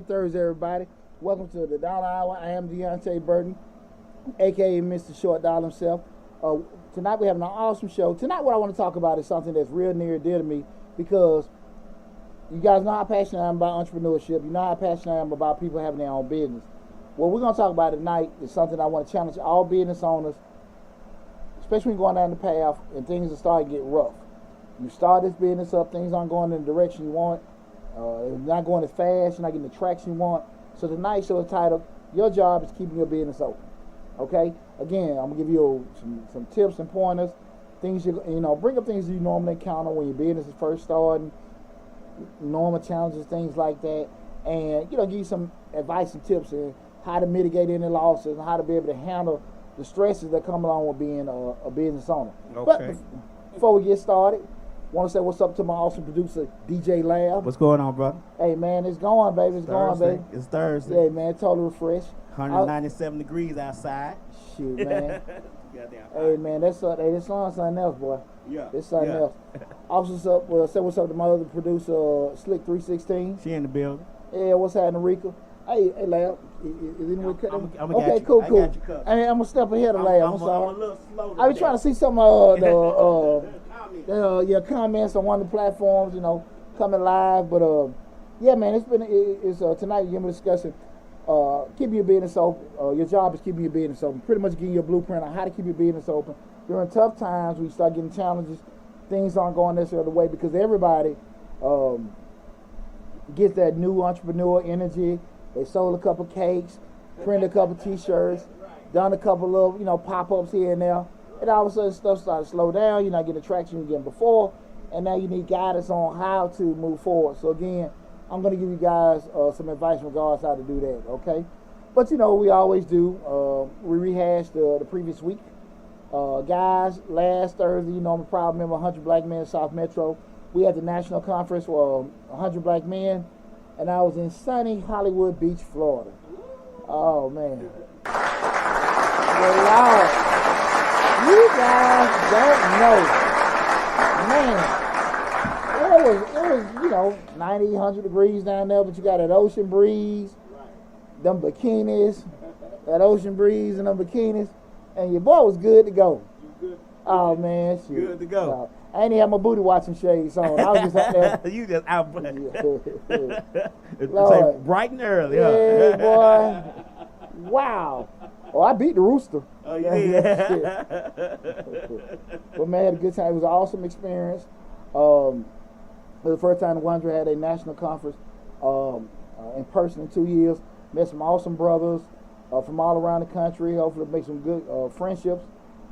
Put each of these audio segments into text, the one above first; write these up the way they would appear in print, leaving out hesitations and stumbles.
Good Thursday, everybody. Welcome to the Dollar Hour. I am Deonte Burden, a.k.a. Mr. Short Dollar himself. Tonight we have an awesome show. Tonight what I want to talk about is something that's real near and dear to me because you guys know how passionate I am about entrepreneurship. You know how passionate I am about people having their own business. What we're going to talk about tonight is something I want to challenge all business owners, especially when going down the path and things are starting to get rough. You start this business up, things aren't going in the direction you want. It's not going as fast, you're not getting the traction you want. So tonight's show is titled, Your Job is Keeping Your Business Open. Okay? Again, I'm going to give you some tips and pointers, things bring up things you normally encounter when your business is first starting, normal challenges, things like that, and give you some advice and tips on how to mitigate any losses and how to be able to handle the stresses that come along with being a business owner. Okay. But before we get started, want to say what's up to my awesome producer, DJ Lab. What's going on, brother? Hey, man, it's going, baby. It's going, baby. It's Thursday. Yeah, man, totally refreshed. 197 degrees outside. Shoot, man. Hey, man, that's something else, boy. Yeah. It's something else. Also, say what's up to my other producer, Slick 316. She in the building. Yeah, what's happening, Rika? Hey, Lab. Is anyone cutting? Okay, cool. I got you covered. I'm going to step ahead of Lab. I'm sorry. I'm a little slow. I was trying to see some your comments on one of the platforms, coming live. But yeah, man, it's tonight we're going to be discussing keeping your business open. Your job is keeping your business open. Pretty much getting your blueprint on how to keep your business open. During tough times, we start getting challenges. Things aren't going necessarily the way because everybody gets that new entrepreneur energy. They sold a couple cakes, printed a couple T-shirts, done a couple of pop-ups here and there. And all of a sudden stuff started to slow down. You're not getting the traction you're getting before. And now you need guidance on how to move forward. So again, I'm going to give you guys some advice in regards to how to do that, okay? But we always do. We rehashed the previous week. Guys, last Thursday, I'm a proud member of 100 Black Men in South Metro. We had the national conference for 100 Black Men. And I was in sunny Hollywood Beach, Florida. Oh, man. Good Lord. You guys don't know, man. It was 90, 100 degrees down there, but you got that ocean breeze, them bikinis, that ocean breeze and them bikinis, and your boy was good to go. Oh man, shit. Good to go. I ain't even have my booty watching shades on. I was just out there. You just out. It's Lord. bright and early. Yeah, boy. Wow. Oh, I beat the rooster. Oh, yeah. But man, I had a good time. It was an awesome experience. It was the first time the 100 had a national conference in person in 2 years. Met some awesome brothers from all around the country. Hopefully make some good friendships,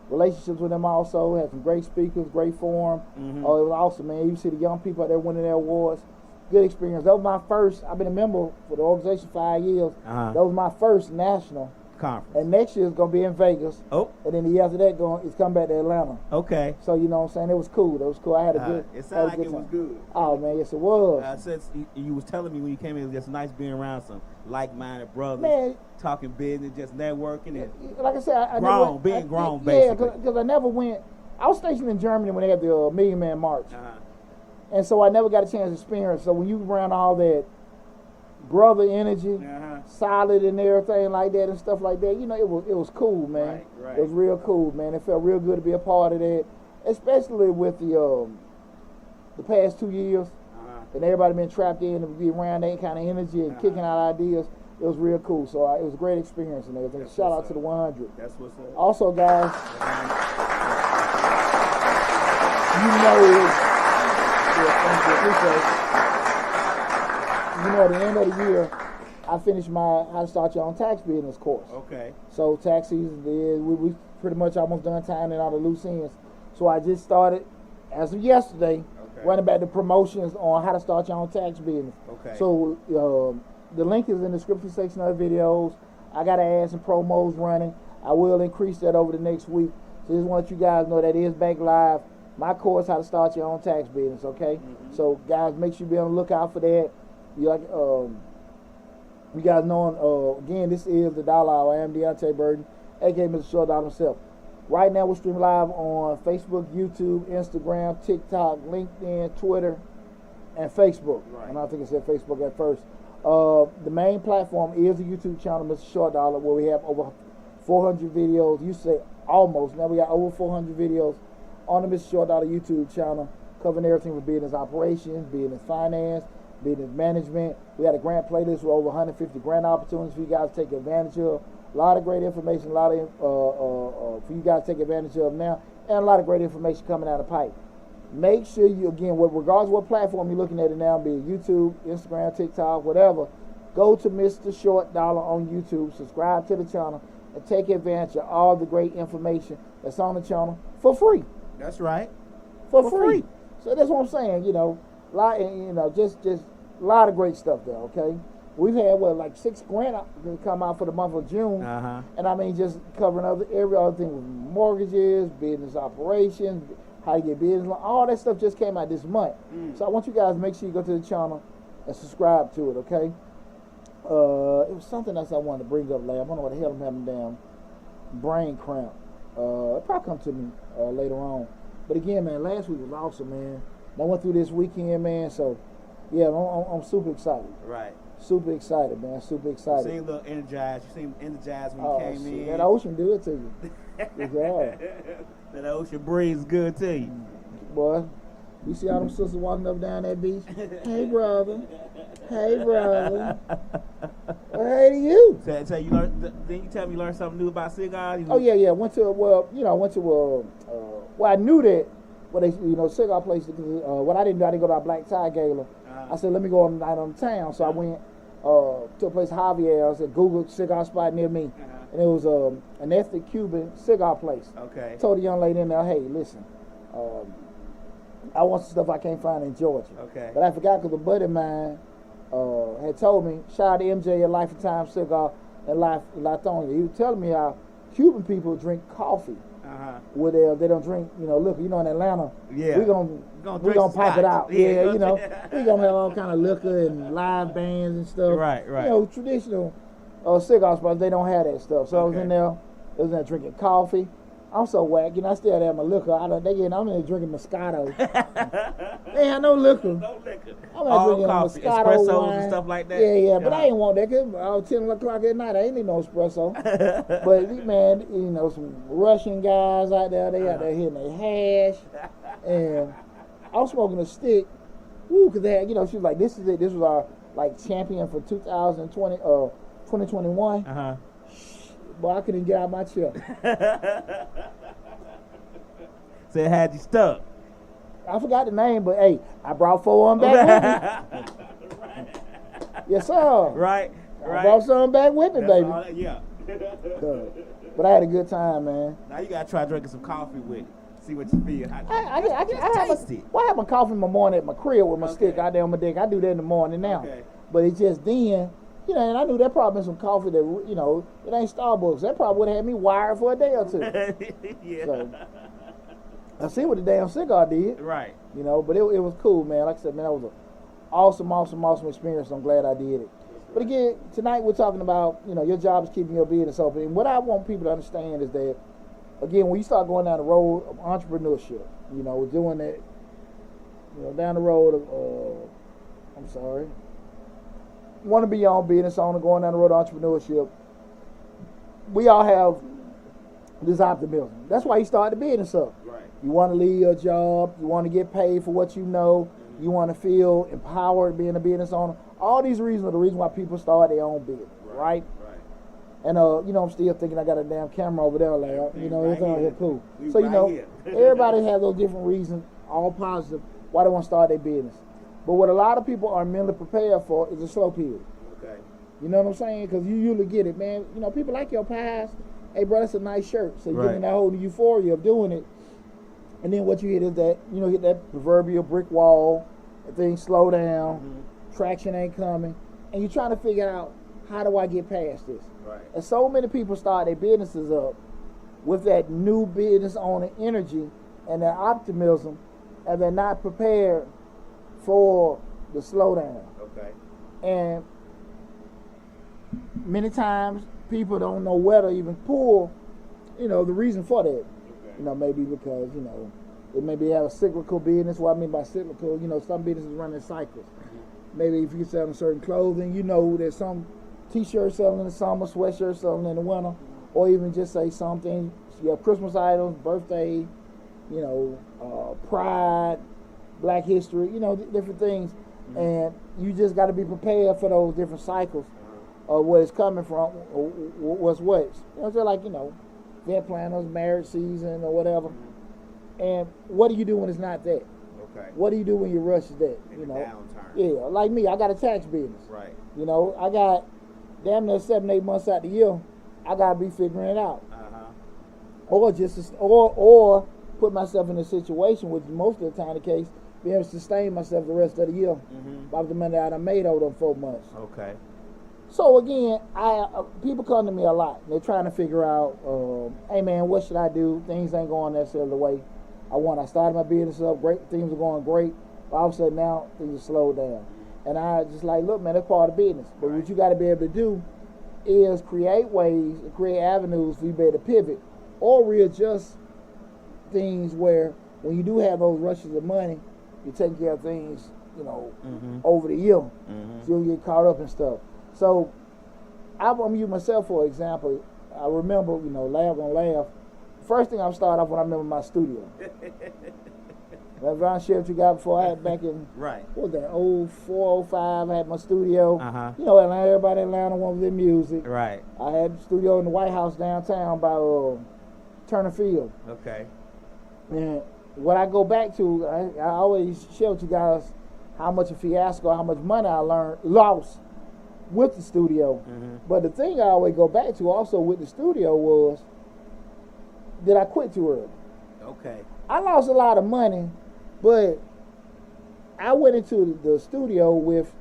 relationships with them also. Had some great speakers, great forum. It was awesome, man. You see the young people out there winning their awards. Good experience. That was my first. I've been a member for the organization 5 years. That was my first national conference. And next year is going to be in Vegas. Oh. And then the year after that, it's coming back to Atlanta. Okay. So, you know what I'm saying? It was cool. It was cool. I had a good It sounded like it was good. Oh, man. Yes, it was. Since you was telling me when you came in, it was just nice being around some like-minded brothers. Man. Talking business, just networking. And like I said, I being grown, basically. Yeah, because I never went. I was stationed in Germany when they had the Million Man March. And so I never got a chance to experience. So when you around all that brother energy, solid and everything like that and stuff like that, it was cool, man. Right. It was real cool, man. It felt real good to be a part of that, especially with the past 2 years, and everybody been trapped in to be around that kind of energy and kicking out ideas. It was real cool. So it was a great experience and everything. Shout out to the 100. That's what's up. Also, guys, at the end of the year, I finished my How to Start Your Own Tax Business course. Okay. So tax season is, we pretty much almost done tying all the loose ends. So I just started, as of yesterday, running back the promotions on how to start your own tax business. Okay. So the link is in the description section of the videos. I got to add some promos running. I will increase that over the next week. So just want you guys know that is back live. My course, How to Start Your Own Tax Business, okay? So guys, make sure you be on the lookout for that. You guys know, again, this is the Dollar Hour. I am Deonte Burden, a.k.a. Mr. Short Dollar himself. Right now, we're streaming live on Facebook, YouTube, Instagram, TikTok, LinkedIn, Twitter, and Facebook. And I think it said Facebook at first. The main platform is the YouTube channel, Mr. Short Dollar, where we have over 400 videos. You say almost. Now we got over 400 videos on the Mr. Short Dollar YouTube channel, covering everything from business operations, business finance, business management. We had a grant playlist with over 150 grant opportunities for you guys to take advantage of. A lot of great information, a lot of for you guys to take advantage of now, and a lot of great information coming out of the pipe. Make sure you, again, regardless of what platform you're looking at it now, be it YouTube, Instagram, TikTok, whatever, go to Mr. Short Dollar on YouTube, subscribe to the channel, and take advantage of all the great information that's on the channel for free. That's right. For free. So that's what I'm saying, just a lot of great stuff there, okay? We've had, like 6 grants come out for the month of June. And I mean, just covering every other thing with mortgages, business operations, how to get business loan, all that stuff just came out this month. So I want you guys to make sure you go to the channel and subscribe to it, okay? It was something else I wanted to bring up, Larry. I don't know what the hell I'm having damn brain cramp. It'll probably come to me later on. But again, man, last week was awesome, man. I went through this weekend, man, so yeah, I'm super excited. Right. Super excited, man. Super excited. You seemed a little energized. You seemed energized when you came in. That ocean do it to you. Yeah. That ocean breeze good to you. Boy, you see all them sisters walking up down that beach? Hey, brother. Hey, brother. Hey to you. So you learned, then you tell me you learned something new about cigars? Oh, yeah. Went to, I knew that, cigar place, what I didn't do, I didn't go to our black tie gala. I said, let me go on the night on the town. So I went to a place, Javier's, a Google cigar spot near me. And it was an ethnic Cuban cigar place. Okay. Told the young lady in there, hey, listen, I want some stuff I can't find in Georgia. Okay. But I forgot because a buddy of mine had told me, shout out to MJ at Life of Time Cigar and Latonia. He was telling me how Cuban people drink coffee. With they don't drink, liquor. In Atlanta, we're gonna pipe it out. Yeah, we're gonna have all kind of liquor and live bands and stuff. Right. Traditional cigar spots, they don't have that stuff. So I was in there drinking coffee. I'm so whack, I still have my liquor. I'm in there drinking Moscato. They had no liquor. No liquor. I'm all drinking coffee, Moscato espressos wine and stuff like that. Yeah, but I ain't want that because I was 10 o'clock at night. I ain't need no espresso. But man, some Russian guys out there, they out there hitting their hash. And I was smoking a stick. Woo, because they had, she was like, this is it. This was our champion for 2021. Boy, I couldn't get out of my chair. So it had you stuck. I forgot the name, but hey, I brought 4 of them back with me. Yes, sir. Right. I brought some back with me, baby. Yeah. But I had a good time, man. Now you gotta try drinking some coffee with it. See what you feel. I have my coffee in the morning at my crib with my stick out there on my deck. I do that in the morning now. Okay. But it's just then. And I knew that probably been some coffee that, it ain't Starbucks. That probably would have had me wired for a day or two. Yeah. So, I see what the damn cigar did. Right. But it was cool, man. Like I said, man, that was an awesome experience. I'm glad I did it. But again, tonight we're talking about, your job is keeping your business open. And what I want people to understand is that, again, when you start going down the road of entrepreneurship, doing that, down the road of, want to be your own business owner, going down the road of entrepreneurship, we all have this optimism. That's why you start the business up. Right. You want to leave your job. You want to get paid for what you know. You want to feel empowered being a business owner. All these reasons are the reason why people start their own business, right? And, I'm still thinking I got a damn camera over there, Larry. It's all here cool. So, everybody has those different reasons, all positive, why they want to start their business. But what a lot of people are mentally prepared for is a slow period. Okay. You know what I'm saying? Because you usually get it, man. People like your pies. Hey, bro, that's a nice shirt. So you're getting that whole euphoria of doing it. And then what you hit is that, hit that proverbial brick wall. And things slow down. Mm-hmm. Traction ain't coming. And you're trying to figure out, how do I get past this? Right. And so many people start their businesses up with that new business owner energy and that optimism, and they're not prepared for the slowdown. Okay. And many times people don't know where to even pull, the reason for that. Okay. Maybe because, they maybe have a cyclical business. What I mean by cyclical, some businesses run in cycles. Mm-hmm. Maybe if you're selling certain clothing, you know there's some t-shirts selling in the summer, sweatshirts selling in the winter, or even just say something, your Christmas items, birthday, you know, pride, Black history, you know, different things. And you just got to be prepared for those different cycles of where it's coming from, or what's what. You know, just like, you know, event planners, marriage season, or whatever. And what do you do when it's not that? Okay. What do you do when your rush is that? In you the know, downturn. yeah, like me, I got a tax business. Right. You know, I got damn near 7-8 months out the year. I gotta be figuring it out, or put myself in a situation, which is most of the time the case, be able to sustain myself the rest of the year by the money that I made over them 4 months. Okay. So again, people come to me a lot. They're trying to figure out, hey man, what should I do? Things ain't going necessarily the way I want. I started my business up, great, things are going great. But all of a sudden now things are slowed down. And I just like, look man, that's part of the business. But what you got to be able to do is create ways, create avenues for you to be able to pivot or readjust things where when you do have those rushes of money, you're taking care of things, you know, over the year. So you don't get caught up in stuff. So I'm going to use myself for example. I remember, you know, laugh. First thing I'm starting off when I remember my studio. That Von Chef you got before I had back in, what was that, 04, 05, I had my studio. You know, Atlanta, everybody in Atlanta wanted their music. Right. I had a studio in the White House downtown by Turner Field. Okay. And what I go back to, I always share with you guys how much a fiasco, how much money I lost with the studio. But the thing I always go back to also with the studio was that I quit too early. Okay. I lost a lot of money, but I went into the studio with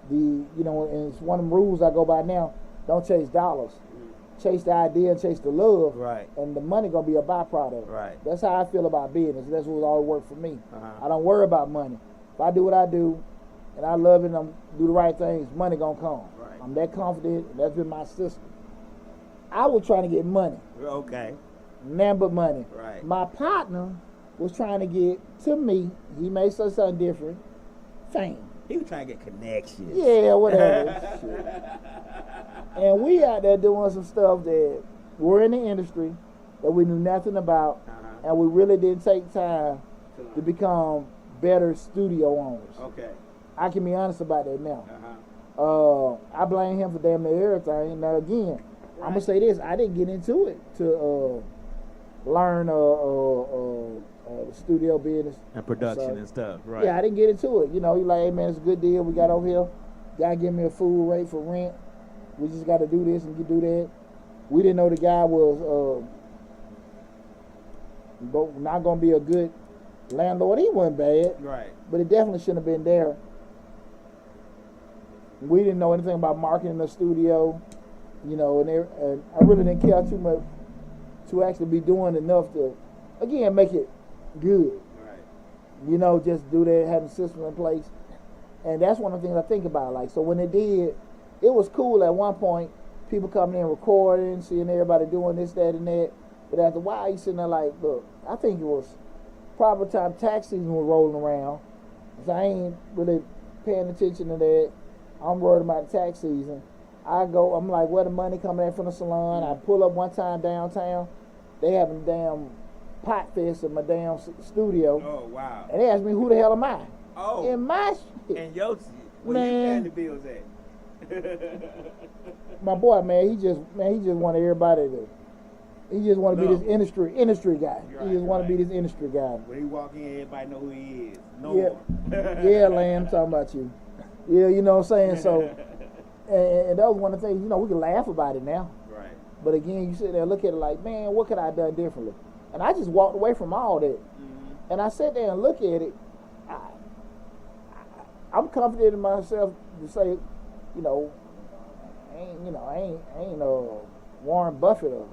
the, you know, and it's one of the rules I go by now, don't chase dollars. Chase the idea and chase the love. Right. And the money going to be a byproduct. Right. That's how I feel about business. That's what always worked for me. I don't worry about money. If I do what I do, and I love it and I do the right things, money going to come. Right. I'm that confident, and that's been my system. I was trying to get money. Okay. Nothing but money. Right. My partner was trying to get, to me, he may say something different, fame. He was trying to get connections. Yeah, whatever. Shit. And we out there doing some stuff that we're in the industry that we knew nothing about, and we really didn't take time to become better studio owners. Okay. I can be honest about that now. I blame him for damn near everything. Now again, I'm gonna say this: I didn't get into it to learn studio business and production and stuff. Right. Yeah, I didn't get into it. You know, you like, hey man, it's a good deal we got over here. Guy give me a full rate for rent. We just got to do this and do that. We didn't know the guy was not gonna be a good landlord. He wasn't bad. Right. But it definitely shouldn't have been there. We didn't know anything about marketing the studio, you know, and I really didn't care too much to actually be doing enough to, again, make it good. Right. You know, just do that, having systems in place. And that's one of the things I think about. Like, so when it did, it was cool at one point, people coming in recording, seeing everybody doing this, that, and that. But after a while, you sitting there like, look, I think it was proper time tax season was rolling around. So I ain't really paying attention to that. I'm worried about the tax season. I'm like, where the money coming in from the salon? I pull up one time downtown. They having a damn pot fest in my damn studio. Oh, wow. And they asked me, who the hell am I? Oh. In my shit. And your shit. Where you paying the bills at? My boy, man, he just wanted everybody to, he just want to be this industry guy. He just want to be this industry guy. When he walk in, everybody know who he is. Yeah, Lamb, I'm talking about you. Yeah, you know what I'm saying? So, and that was one of the things, you know, we can laugh about it now. Right. But again, you sit there and look at it like, man, what could I have done differently? And I just walked away from all that. And I sat there and look at it. I'm confident in myself to say, you know, I ain't Warren Buffett or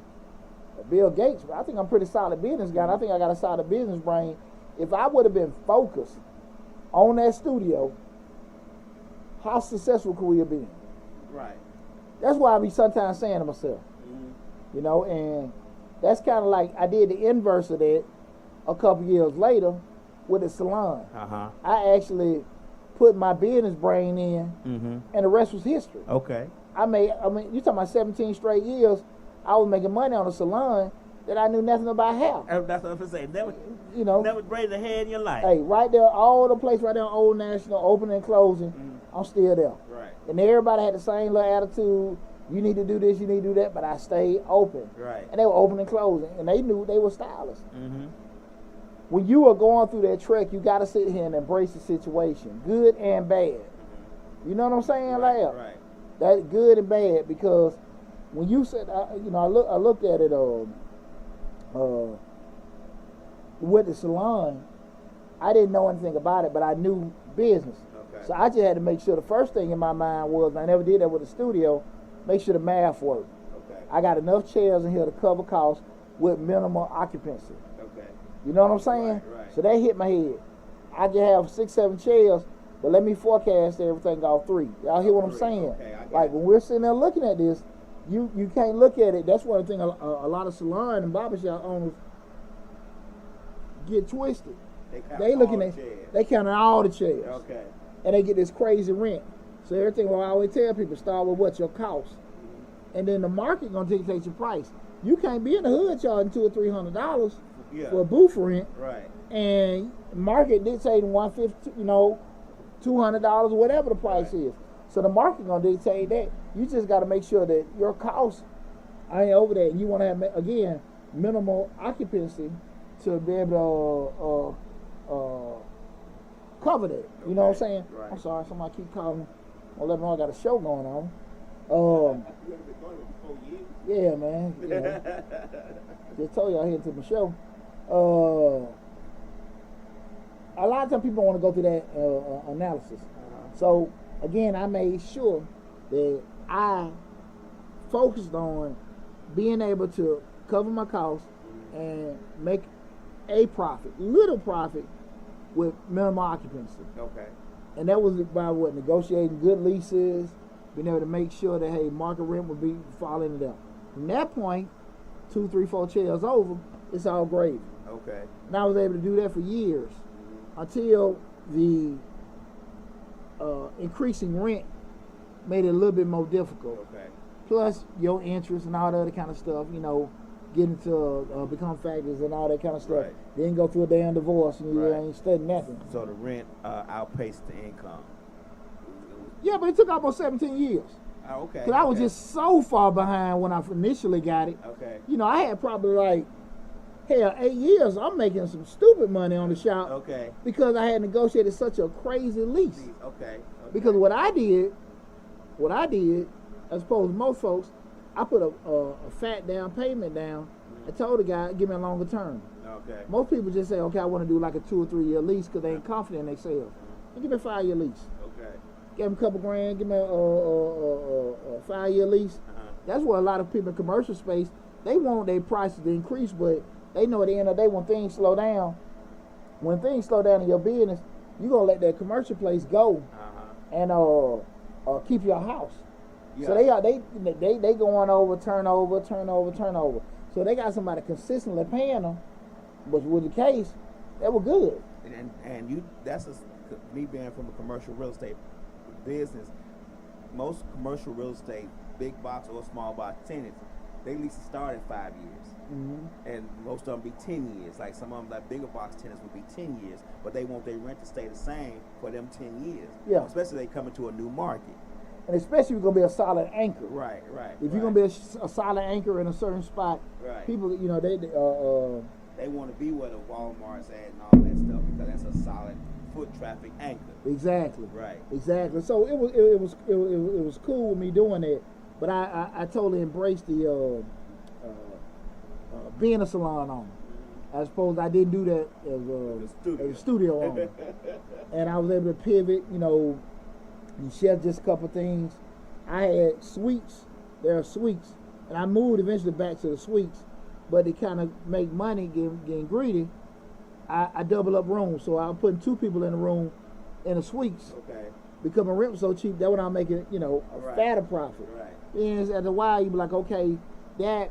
Bill Gates, but I think I'm a pretty solid business guy. And I think I got a solid business brain. If I would have been focused on that studio, how successful could we have been? Right. That's why I be sometimes saying to myself, you know, and that's kind of like I did the inverse of that a couple years later with the salon. I actually put my business brain in, and the rest was history. Okay. I mean, you talking about 17 straight years, I was making money on a salon that I knew nothing about hair. That's what I'm saying. Never, you know, never braided a hair in your life. Hey, right there, all the place right there on Old National, opening and closing, I'm still there. Right. And everybody had the same little attitude. You need to do this, you need to do that, but I stayed open. Right. And they were open and closing, and they knew they were stylists. When you are going through that trek, you got to sit here and embrace the situation, good and bad. You know what I'm saying, Lab? Right. That's good and bad, because when you said, I looked at it with the salon. I didn't know anything about it, but I knew business. Okay. So I just had to make sure the first thing in my mind was, and I never did that with the studio, make sure the math worked. Okay. I got enough chairs in here to cover costs with minimal occupancy. Okay. You know what I'm saying? Right. So that hit my head. I can have 6, 7 chairs, but let me forecast everything off 3. Y'all hear what I'm saying? Okay, like when we're sitting there looking at this, you can't look at it. That's one of the things a lot of salon and barbershop owners get twisted. They looking at, they counting all the chairs. Okay. And they get this crazy rent. So everything, well, I always tell people, start with what's your cost. And then the market gonna dictate your price. You can't be in the hood charging $200 or $300 for a booth rent. Right. And market dictating $150, $200, whatever the price is. So the market gonna dictate that. You just gotta make sure that your costs ain't over that. And you wanna have, again, minimal occupancy to be able to cover that. You know what I'm saying? Right. I'm sorry, somebody keep calling me. I'll let them know I got a show going on. Yeah, man. Yeah. Just told you I headed to my show. A lot of times people want to go through that analysis. So again, I made sure that I focused on being able to cover my costs and make a profit, little profit, with minimal occupancy. Okay. And that was by what? Negotiating good leases, being able to make sure that, hey, market rent would be falling into that. From that point, 2, 3, 4 chairs over, it's all gravy. Okay. And I was able to do that for years until the increasing rent made it a little bit more difficult. Okay. Plus your interest and all the other kind of stuff, getting to become factors and all that kind of stuff. Right. Then go through a damn divorce and you ain't studying nothing. So the rent outpaced the income. Yeah, but it took almost 17 years. Oh, okay. Because I was just so far behind when I initially got it. Okay. I had probably 8 years. I'm making some stupid money on the shop. Okay. Because I had negotiated such a crazy lease. Okay. Because what I did, as opposed to most folks, I put a fat down payment down. I told the guy, give me a longer term. Okay. Most people just say, okay, I want to do like a 2 or 3 year lease because they ain't confident in themselves. Give me a 5-year lease. Okay. Give them a couple grand, give me a 5-year lease. That's where a lot of people in commercial space, they want their prices to increase, but they know at the end of the day when things slow down in your business, you're going to let that commercial place go and keep your house. Yeah. So they going over, turnover. So they got somebody consistently paying them, which was the case, that was good. And you, me being from a commercial real estate business, most commercial real estate, big box or small box tenants, they leases start at 5 years. And most of them be 10 years. Like some of them, like bigger box tenants would be 10 years, but they want their rent to stay the same for them 10 years. Yeah. Especially they come into a new market. And especially if you're going to be a solid anchor. Right. If you're going to be a solid anchor in a certain spot, people, they want to be where the Walmart's at and all that stuff because that's a solid foot traffic anchor. Exactly. Right. Exactly. So it was cool with me doing that, but I totally embraced the being a salon owner. I suppose I didn't do that as a studio owner, and I was able to pivot. And share just a couple things. I had suites. There are suites, and I moved eventually back to the suites. But to kind of make money, getting greedy, I double up rooms. So I'm putting 2 people in a room in the suites. Okay. Because my rent was so cheap, that when I'm making a fatter profit. Right. Then after a while, you be like, okay, that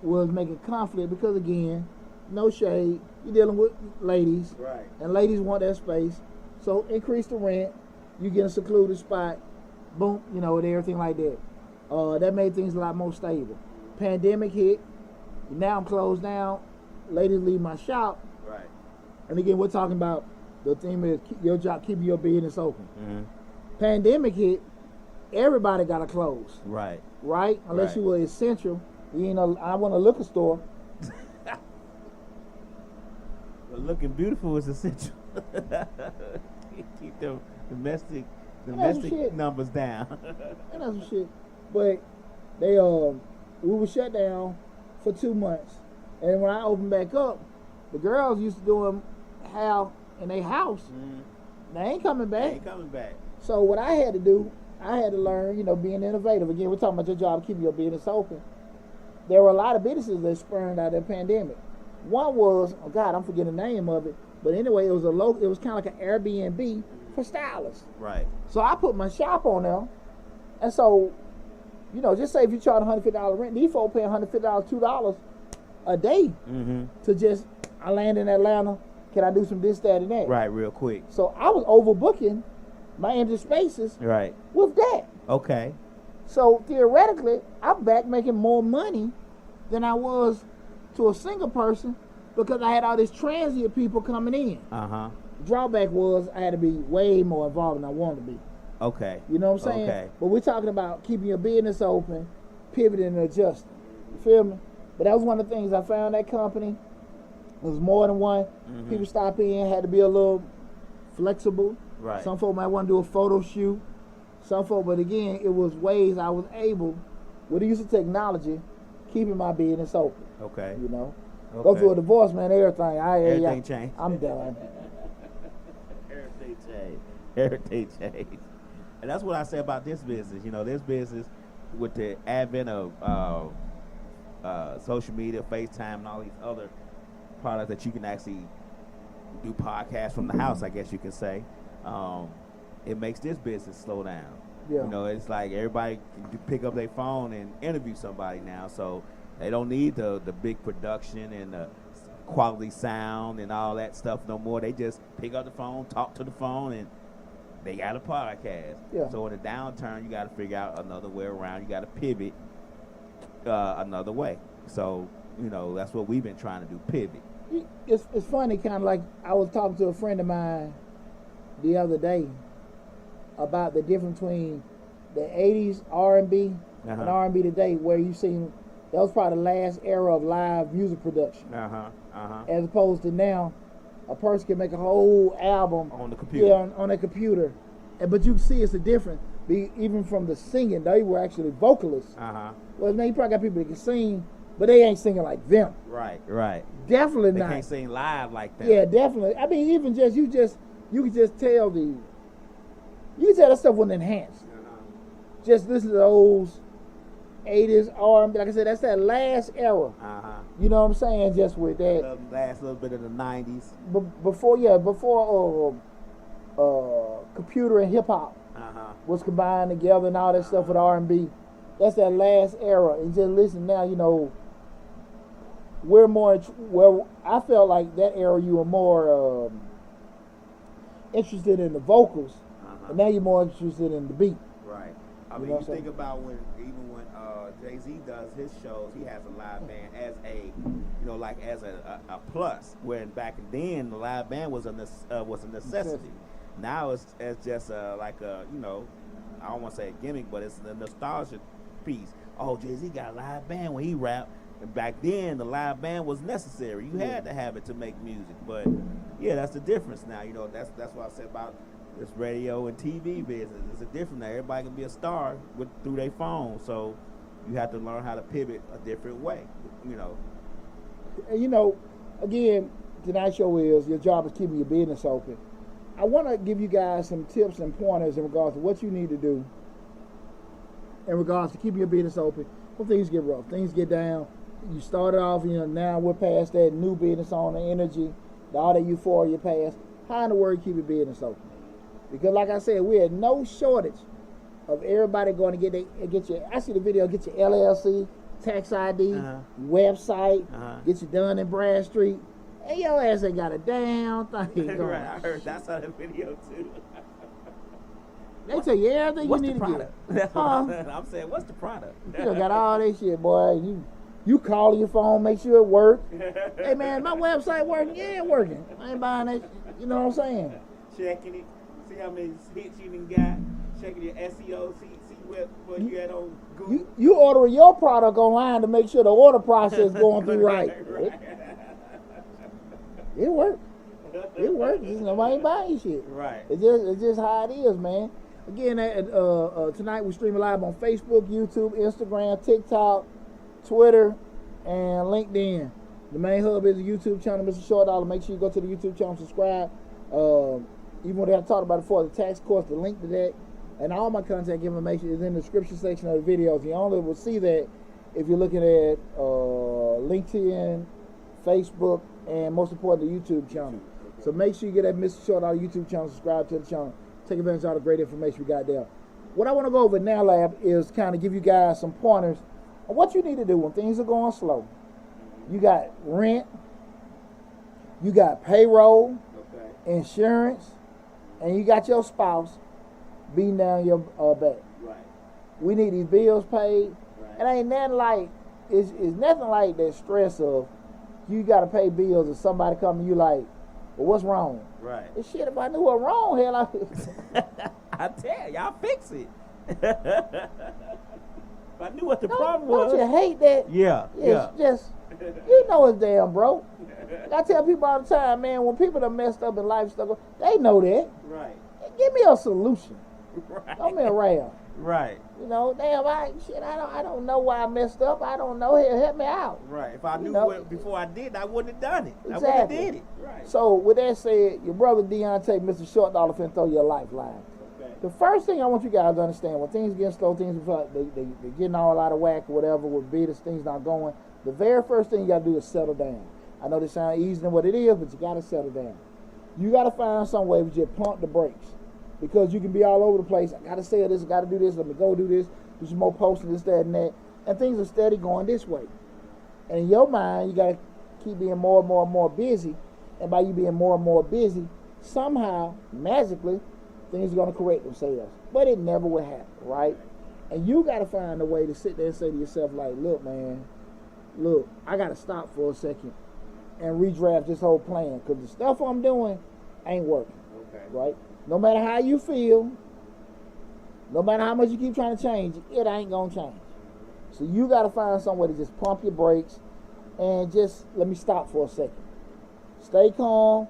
was making conflict because again, no shade. You're dealing with ladies, right? And ladies want that space, so increase the rent. You get a secluded spot, boom, you know, and everything like that. That made things a lot more stable. Pandemic hit. Now I'm closed down. Ladies leave my shop. Right. And again, we're talking about the theme is your job, keeping your business open. Pandemic hit. Everybody got to close. Right. Right? Unless you were essential. You know, I want a liquor store. But looking beautiful is essential. Keep the domestic numbers down. And that's some shit. But they we were shut down for 2 months. And when I opened back up, the girls used to do them how in their house. They ain't coming back. So what I had to do, I had to learn, you know, being innovative. Again, we're talking about your job, keeping your business open. There were a lot of businesses that spurned out of the pandemic. One was, oh God, I'm forgetting the name of it. But anyway, it was kind of like an Airbnb for stylists. Right. So I put my shop on there. And so, you know, just say if you charge $150 rent, these folks paying $150, $2 a day to just, I land in Atlanta, can I do some this, that, and that? Right, real quick. So I was overbooking my empty spaces with that. Okay. So theoretically, I'm back making more money than I was to a single person because I had all these transient people coming in. Drawback was I had to be way more involved than I wanted to be. Okay. You know what I'm saying? Okay. But we're talking about keeping your business open, pivoting and adjusting. You feel me? But that was one of the things I found that company. It was more than one. People stop in, had to be a little flexible. Right. Some folk might want to do a photo shoot. Some folk, but again, it was ways I was able, with the use of technology, keeping my business open. Okay. You know? Go through a divorce, man, everything. Everything changed. I'm done. Everything changed. And that's what I say about this business. You know, this business, with the advent of social media, FaceTime, and all these other products that you can actually do podcasts from the house, I guess you can say, it makes this business slow down. Yeah. You know, it's like everybody can pick up their phone and interview somebody now, so they don't need the big production and the quality sound and all that stuff no more. They just pick up the phone, talk to the phone, and they got a podcast. Yeah. So in a downturn, you got to figure out another way around. You got to pivot another way. So, you know, that's what we've been trying to do, pivot. It's funny, kind of like I was talking to a friend of mine the other day about the difference between the 80s R&B and R&B today, where you seen that was probably the last era of live music production. As opposed to now, a person can make a whole album on the computer. Yeah, on a computer. But you can see it's a difference. Even from the singing, they were actually vocalists. Well, man, you probably got people that can sing, but they ain't singing like them. Right. Definitely they not. They can't sing live like that. Yeah, definitely. I mean, even you can just tell that stuff wasn't enhanced. Just listen to those 80s R&B. Like I said, that's that last era. You know what I'm saying? Just with that. Last little bit of the 90s. Before computer and hip hop was combined together and all that stuff with R&B. That's that last era. And just listen now, you know, we're more, well, I felt like that era you were more interested in the vocals, and now you're more interested in the beat. Right. I mean, you think about when Jay-Z does his shows, he has a live band as a plus. When back then the live band was a necessity. Now it's just like a, you know, I don't want to say a gimmick, but it's a nostalgia piece. Oh, Jay-Z got a live band when he rapped. And back then, the live band was necessary. You had to have it to make music. But yeah, that's the difference now. You know, that's what I said about this radio and TV business. It's a different now. Everybody can be a star through their phone. So you have to learn how to pivot a different way. You know. And you know, again, tonight's show is your job is keeping your business open. I want to give you guys some tips and pointers in regards to what you need to do in regards to keeping your business open when things get rough, things get down. You started off, you know, now we're past that new business on the energy, all that euphoria past. How in the world keep your business open? Because like I said, we had no shortage of everybody going to get your, I see the video, get your LLC, tax ID, website, get you done in Bradstreet. And your ass ain't got a damn thing going. Right, I heard that's on the video too. They tell you everything What's you the need to product? get. That's what I'm saying. What's the product? You done got all that shit, boy. You call your phone, make sure it works. Hey man, my website working? Yeah, it working. I ain't buying that. You know what I'm saying? Checking it, see how many hits you done got. Checking your SEO, see where you at on Google. You ordering your product online to make sure the order process going through right. It works. It works. Nobody ain't buying shit. Right. It's just how it is, man. Again, tonight we're streaming live on Facebook, YouTube, Instagram, TikTok, Twitter, and LinkedIn. The main hub is the YouTube channel, Mr. Short Dollar. Make sure you go to the YouTube channel, subscribe. Even when I talked about it before, the tax course, the link to that, and all my contact information is in the description section of the videos. You only will see that if you're looking at LinkedIn, Facebook, and most importantly, the YouTube channel. So make sure you get that Mr. Short Dollar YouTube channel, subscribe to the channel, take advantage of all the great information we got there. What I want to go over now, Lab, is kind of give you guys some pointers on what you need to do when things are going slow. You got rent, you got payroll, insurance, and you got your spouse beating down your back. Right. We need these bills paid. Right. And ain't nothing like, it's nothing like that stress of you got to pay bills and somebody come to you like, well, what's wrong? Right. This shit, if I knew what wrong, hell, I tell y'all fix it. If I knew what the problem was. Don't you hate that? Yeah. It's just, you know it's damn broke. I tell people all the time, man, when people done messed up in life stuff, they know that. Right. Give me a solution. Right. Don't be around. Right. You know, damn, I don't know why I messed up. I don't know. Help me out. Right. If I knew before I did, I wouldn't have done it. Exactly. I wouldn't have did it. Right. So with that said, your brother Deonte, Mr. Short Dollar, finna throw you a lifeline. Okay. The first thing I want you guys to understand, when things get slow, things they getting all out of whack or whatever with business, things not going. The very first thing you gotta do is settle down. I know this sounds easier than what it is, but you gotta settle down. You gotta find some way to just pump the brakes. Because you can be all over the place. I gotta say this, I gotta do this, let me go do this, do some more posting, this, that, and that. And things are steady going this way. And in your mind, you gotta keep being more and more and more busy. And by you being more and more busy, somehow, magically, things are gonna correct themselves. But it never will happen, right? And you gotta find a way to sit there and say to yourself, like, look, man, look, I gotta stop for a second and redraft this whole plan. Because the stuff I'm doing ain't working, right? No matter how you feel, no matter how much you keep trying to change, it ain't gonna change. So you gotta find some way to just pump your brakes and just let me stop for a second. Stay calm,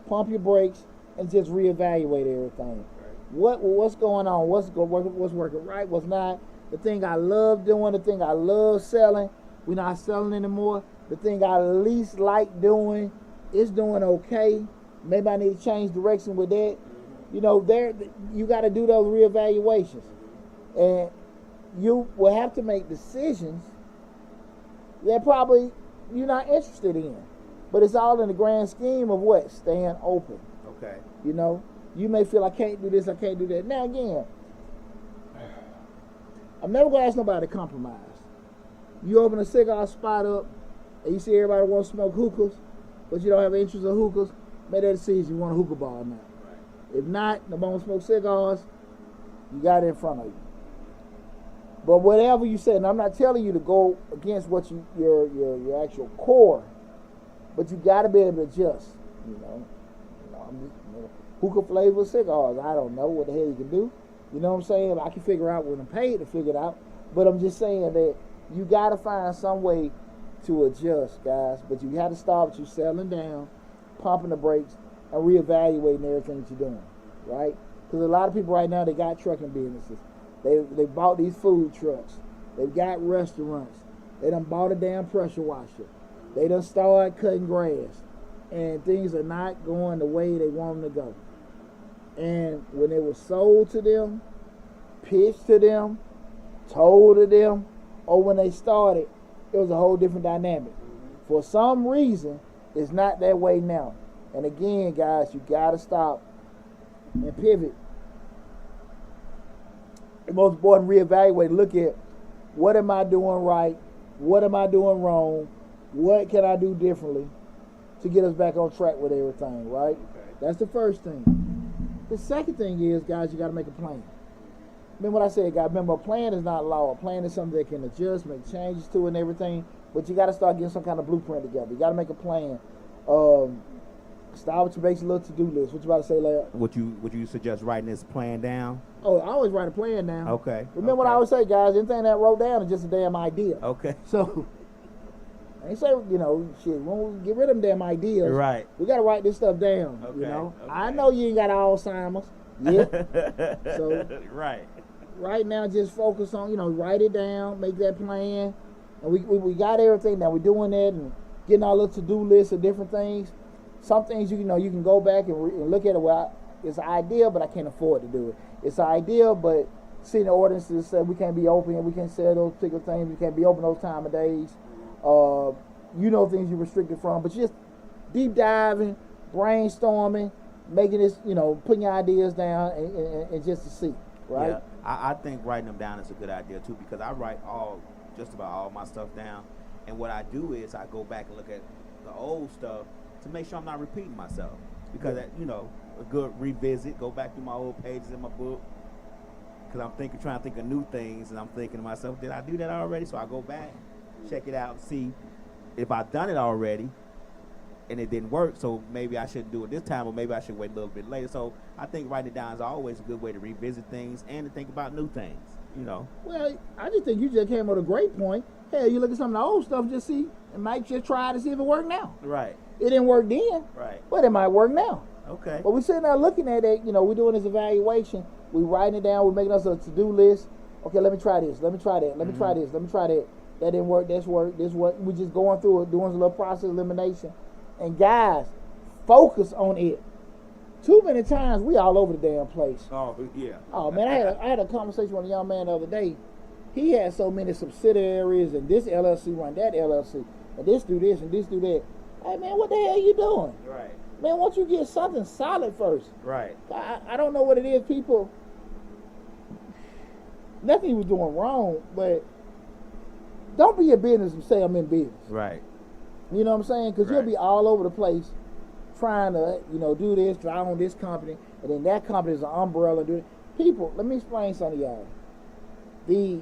pump your brakes, and just reevaluate everything. What's going on? What's working right? What's not? The thing I love doing, the thing I love selling, we're not selling anymore. The thing I least like doing is doing okay. Maybe I need to change direction with that. You know, you got to do those reevaluations, and you will have to make decisions that probably you're not interested in. But it's all in the grand scheme of what? Staying open. Okay. You know, you may feel I can't do this, I can't do that. Now again, I'm never gonna ask nobody to compromise. You open a cigar spot up, and you see everybody wants to smoke hookahs, but you don't have interest in hookahs. Make that decision. You want a hookah bar or not. If not, nobody wants to smoke cigars, you got it in front of you. But whatever you say, and I'm not telling you to go against what your actual core, but you got to be able to adjust. You know, hookah flavor cigars. I don't know what the hell you can do. You know what I'm saying? I can figure out when I'm paid to figure it out. But I'm just saying that you got to find some way to adjust, guys. But you got to start with you settling down, pumping the brakes, and reevaluating everything that you're doing, right? Because a lot of people right now, they got trucking businesses. They bought these food trucks. They've got restaurants. They done bought a damn pressure washer. They done started cutting grass. And things are not going the way they want them to go. And when it was sold to them, pitched to them, told to them, or when they started, it was a whole different dynamic. For some reason, it's not that way now. And again, guys, you got to stop and pivot. And most important, reevaluate. Look at what am I doing right? What am I doing wrong? What can I do differently to get us back on track with everything, right? Okay. That's the first thing. The second thing is, guys, you got to make a plan. Remember what I said, guys. Remember, a plan is not law. A plan is something that can adjust, make changes to, and everything. But you got to start getting some kind of blueprint together. You got to make a plan. Start with your basic little to-do list. What you about to say, Larry? Would you suggest writing this plan down? Oh, I always write a plan down. Okay. Remember what I always say, guys. Anything that I wrote down is just a damn idea. Okay. So, I ain't say, you know, shit, we won't get rid of them damn ideas. Right. We got to write this stuff down, Okay. you know. Okay. I know you ain't got Alzheimer's. Yeah. So, right. right now, just focus on, you know, write it down, make that plan. And we got everything now. We're doing that and getting our little to-do list of different things. Some things, you know, you can go back and look at it. Well, it's an idea, but I can't afford to do it. It's an idea, but city ordinances said we can't be open and we can't sell those particular things. We can't be open those time of days. You know, things you're restricted from. But just deep diving, brainstorming, making this, you know, putting your ideas down and just to see, right? Yeah, I think writing them down is a good idea too, because I write just about all my stuff down, and what I do is I go back and look at the old stuff to make sure I'm not repeating myself, because you know, a good revisit, go back through my old pages in my book, because I'm trying to think of new things, and I'm thinking to myself, did I do that already? So I go back, check it out, and see if I've done it already, and it didn't work, so maybe I shouldn't do it this time, or maybe I should wait a little bit later. So I think writing it down is always a good way to revisit things and to think about new things, you know. Well, I just think you just came with a great point. Hell, you look at some of the old stuff, just see, and might just try to see if it worked now. Right. It didn't work then, Right. but it might work now. Okay. But we're sitting there looking at it, you know, we're doing this evaluation, we're writing it down, we're making us a to-do list. Okay, let me try this, let me try that, let me try this, let me try that. That didn't work, this worked, this worked. We're just going through it, doing a little process elimination. And guys, focus on it. Too many times we all over the damn place. Oh, yeah. Oh man, I had a conversation with a young man the other day. He had so many subsidiaries, and this LLC run that LLC, and this do this and this do that. Hey man, what the hell you doing? Right. Man, why don't you get something solid first? Right. I don't know what it is, people. Nothing he was doing wrong, but don't be in business and say I'm in business. Right. You know what I'm saying? Because you'll be all over the place trying to, you know, do this, because I own this company, and then that company is an umbrella. People, let me explain something to y'all. The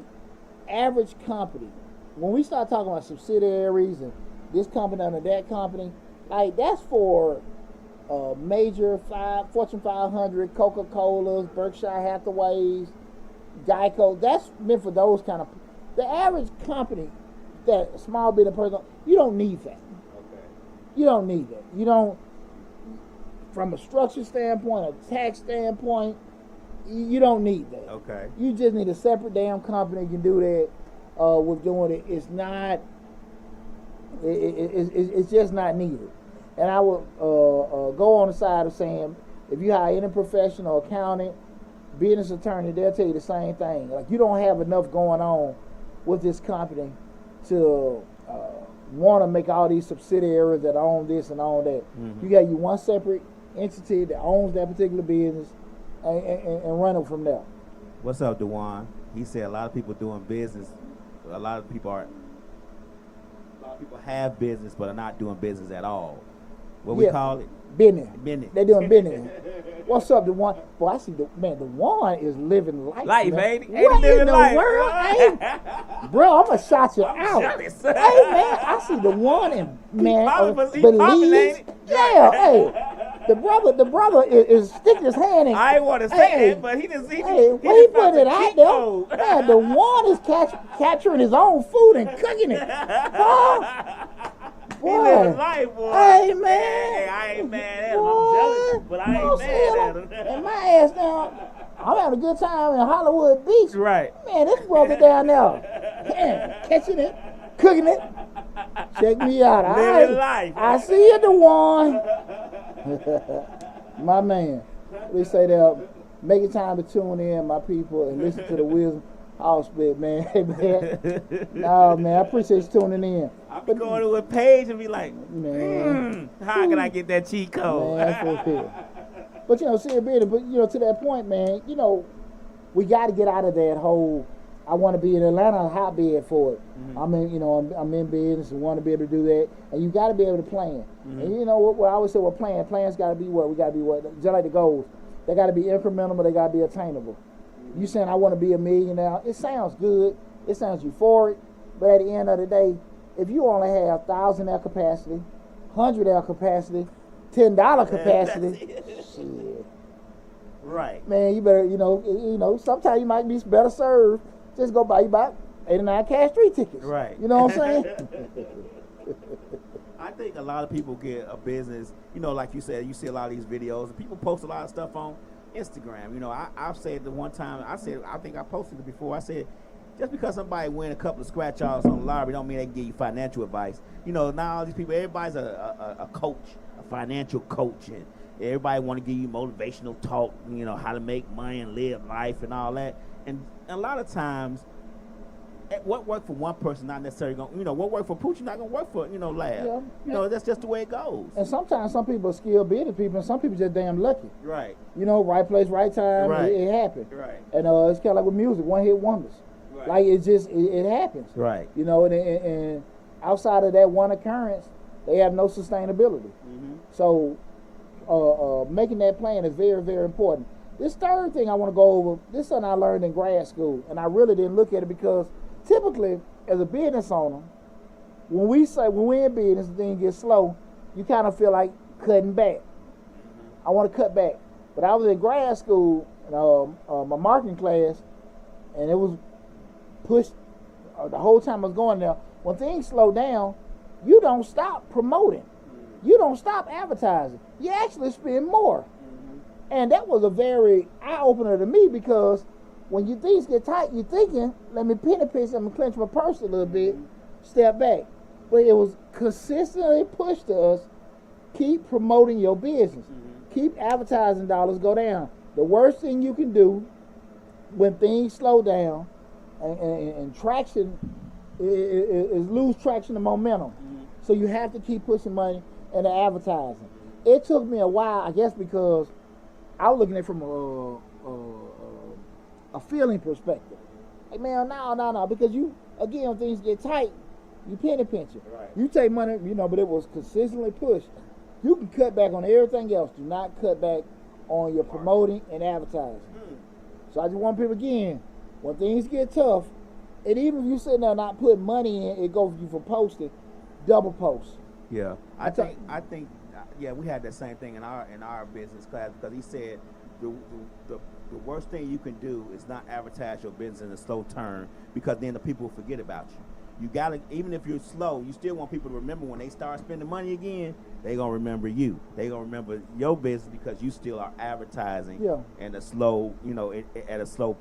average company, when we start talking about subsidiaries and this company under that company, like that's for major Fortune 500, Coca-Cola's, Berkshire Hathaways, Geico. That's meant for those kind of. The average company, that small business person, you don't need that. Okay. You don't need that. You don't, from a structure standpoint, a tax standpoint, you don't need that. Okay. You just need a separate damn company. You can do that with doing it. It's not, it's just not needed. And I would go on the side of saying, if you hire any professional, accountant, business attorney, they'll tell you the same thing. Like, you don't have enough going on with this company to want to make all these subsidiaries that own this and own that. Mm-hmm. You got you one separate entity that owns that particular business and run it from there. What's up, Dewan? He said a lot of people doing business. A lot of people have business but are not doing business at all. What we call it? Business. Business. They're doing business. What's up, Dewan? Boy, I see Dewan is living life. Life, man. ain't he? What Ain't he living in the life? world? Bro, I'm gonna shout you out. jealous. Hey man, I see Dewan and man He popping, ain't he? Yeah, hey. The brother is sticking his hand in. I ain't want to say that, but he just He put it out there. Man, Dewan is capturing his own food and cooking it. Huh? He living life, boy. Hey, man. Hey, I ain't mad at him. I'm jealous, but I ain't mad at him. And my ass down, I'm having a good time in Hollywood Beach. Right. Man, this brother down there, man, catching it, cooking it. Check me out. Living life. I see you, Dewan. My man. We say that, making time to tune in, my people, and listen to the wisdom. I'll spit, man. Hey, man. No, man, I appreciate you tuning in. I be going to a page and be like, man, how can I get that cheat code? Man, that's okay. But, you know, see, but, you know, to that point, man, you know, we got to get out of that whole, I want to be in Atlanta, hotbed for it. Mm-hmm. I'm in business and want to be able to do that. And you got to be able to plan. Mm-hmm. And you know what I always say, plans got to be what? We got to be what? Just like the goals. They got to be incremental, but they got to be attainable. You saying I want to be a millionaire? It sounds good. It sounds euphoric. But at the end of the day, if you only have 1,000 air capacity, 100 air capacity, $10 capacity, shit. Right. Man, you better, you know, sometimes you might be better served. Just go buy you about 8 or 9 cash 3 tickets. Right. You know what I'm saying? I think a lot of people get a business, you know, like you said, you see a lot of these videos, and people post a lot of stuff on Instagram. You know, I've said the one time, I think I posted it before, I said, just because somebody win a couple of scratch offs on the lottery don't mean they can give you financial advice. You know, now all these people, everybody's a coach, a financial coach, and everybody want to give you motivational talk, you know, how to make money and live life and all that. And a lot of times, what worked for one person not necessarily going, you know, what worked for Poochie not going to work for, you know, Lab. Yeah. You know, that's just the way it goes. And sometimes some people are skilled business people, and some people just damn lucky. Right. You know, right place, right time, Right. it happened. Right. And it's kind of like with music, one hit wonders. Right. Like it just, it happens. Right. You know, and outside of that one occurrence, they have no sustainability. Mm-hmm. So making that plan is very, very important. This third thing I want to go over, this is something I learned in grad school, and I really didn't look at it because typically, as a business owner, when we're in business and things get slow, you kind of feel like cutting back. Mm-hmm. I want to cut back. But I was in grad school, my marketing class, and it was pushed the whole time I was going there. When things slow down, you don't stop promoting. You don't stop advertising. You actually spend more. Mm-hmm. And that was a very eye-opener to me because when things get tight, you're thinking, let me penny pinch and clench my purse a little bit, step back. But it was consistently pushed to us, keep promoting your business. Mm-hmm. Keep advertising dollars go down. The worst thing you can do when things slow down and traction is lose traction and momentum. Mm-hmm. So you have to keep pushing money into advertising. It took me a while, I guess, because I was looking at it from a feeling perspective. Like, man, no, because you, again, when things get tight, you penny pinch it. Right. You take money, you know, but it was consistently pushed. You can cut back on everything else. Do not cut back on your promoting and advertising. So I just want people, again, when things get tough, and even if you sitting there not putting money in, it goes for you for posting, double post. Yeah, I think, yeah, we had that same thing in our business class because he said the worst thing you can do is not advertise your business in a slow turn because then the people will forget about you. You gotta, even if you're slow, you still want people to remember when they start spending money again, they gonna remember you. They gonna remember your business because you still are advertising in a slow, you know, at a slow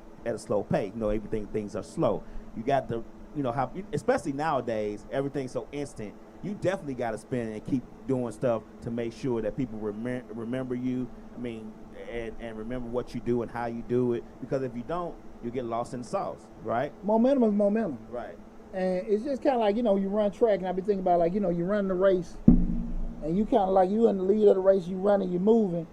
pace. You know, things are slow. You got to, you know, how, especially nowadays, everything's so instant. You definitely got to spend and keep doing stuff to make sure that people remember you. I mean, and remember what you do and how you do it. Because if you don't, you get lost in the sauce, right? Momentum is momentum. Right. And it's just kind of like, you know, you run track, and I be thinking about, like, you know, you run the race, and you kind of like, you in the lead of the race, you running, you moving,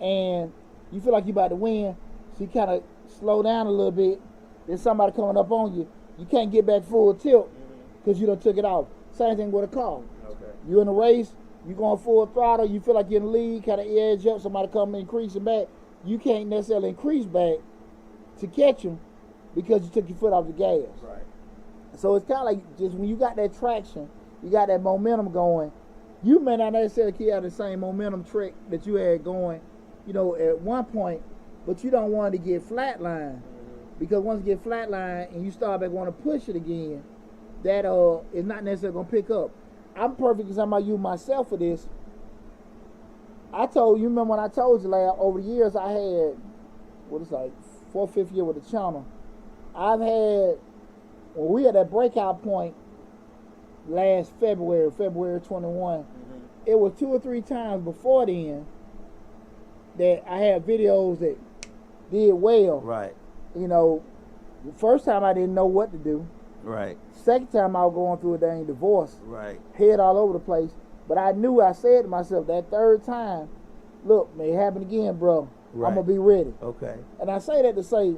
and you feel like you about to win, so you kind of slow down a little bit, then somebody coming up on you, you can't get back full tilt because you done took it off. Same thing with a car. Okay. You in the race, you going full throttle, you feel like you're in the lead, kind of edge up, somebody come increasing back, you can't necessarily increase back to catch them because you took your foot off the gas. Right. So it's kind of like just when you got that traction, you got that momentum going, you may not necessarily keep out the same momentum trick that you had going, you know, at one point, but you don't want to get flatlined. Because once you get flatlined and you start back want to push it again, that is not necessarily going to pick up. I'm perfect because I'm going to use myself for this. You remember when I told you, like, over the years I had, it's like 4th, 5th year with the channel. I've had, when we had that breakout point last February 21, it was 2 or 3 times before then that I had videos that did well. Right. You know, the first time I didn't know what to do. Right. Second time I was going through a dang divorce. Right. Head all over the place. But I said to myself that third time, look, may it happen again, bro. Right. I'm going to be ready. Okay. And I say that to say,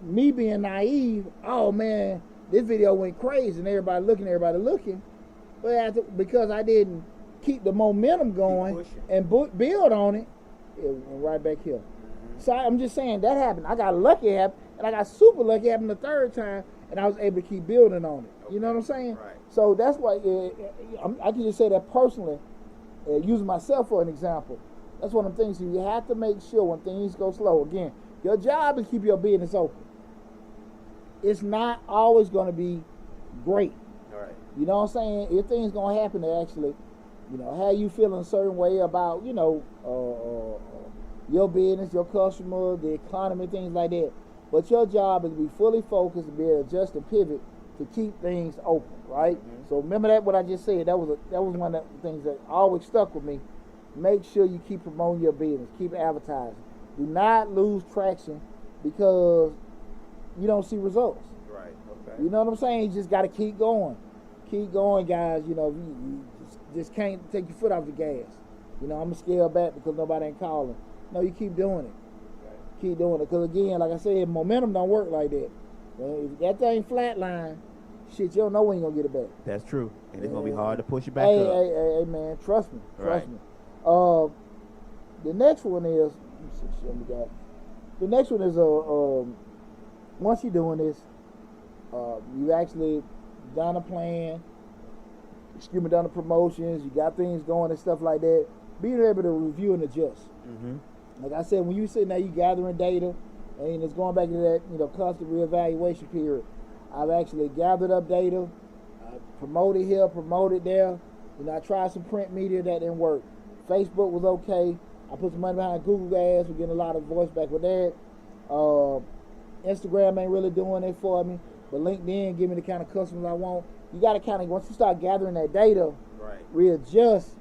me being naive, oh man, this video went crazy and everybody looking. But because I didn't keep the momentum going and build on it, it went right back here. So I'm just saying that happened. I got lucky it happened, and I got super lucky it happened the third time, and I was able to keep building on it. You know what I'm saying? Right. So that's why I can just say that personally, using myself for an example. That's one of the things. You have to make sure when things go slow. Again, your job is keep your business open. It's not always going to be great. All right. You know what I'm saying? If things going to happen to actually, have you feeling a certain way about, your business, your customer, the economy, things like that. But your job is to be fully focused and be able to adjust and pivot to keep things open, right? Mm-hmm. So remember that what I just said. That was one of the things that always stuck with me. Make sure you keep promoting your business, keep advertising. Do not lose traction because you don't see results. Right. Okay. You know what I'm saying? You just got to keep going. Keep going, guys. You just can't take your foot off the gas. I'm going to scale back because nobody ain't calling. No, you keep doing it. Okay. Keep doing it. Because, again, like I said, momentum don't work like that. If that thing flatline, shit, you don't know when you're going to get it back. That's true. And it's going to be hard to push it back up. Hey, man, trust me. Trust me. The next one is, the next one is, once you're doing this, you actually done a plan, done the promotions, you got things going and stuff like that, being able to review and adjust. Mm-hmm. Like I said, when you sitting there, you gathering data, and it's going back to that, constant reevaluation period. I've actually gathered up data, promoted here, promoted there. I tried some print media that didn't work. Facebook was okay. I put some money behind Google ads. We're getting a lot of voice back with that. Instagram ain't really doing it for me, but LinkedIn give me the kind of customers I want. You got to kind of, once you start gathering that data, right, readjust,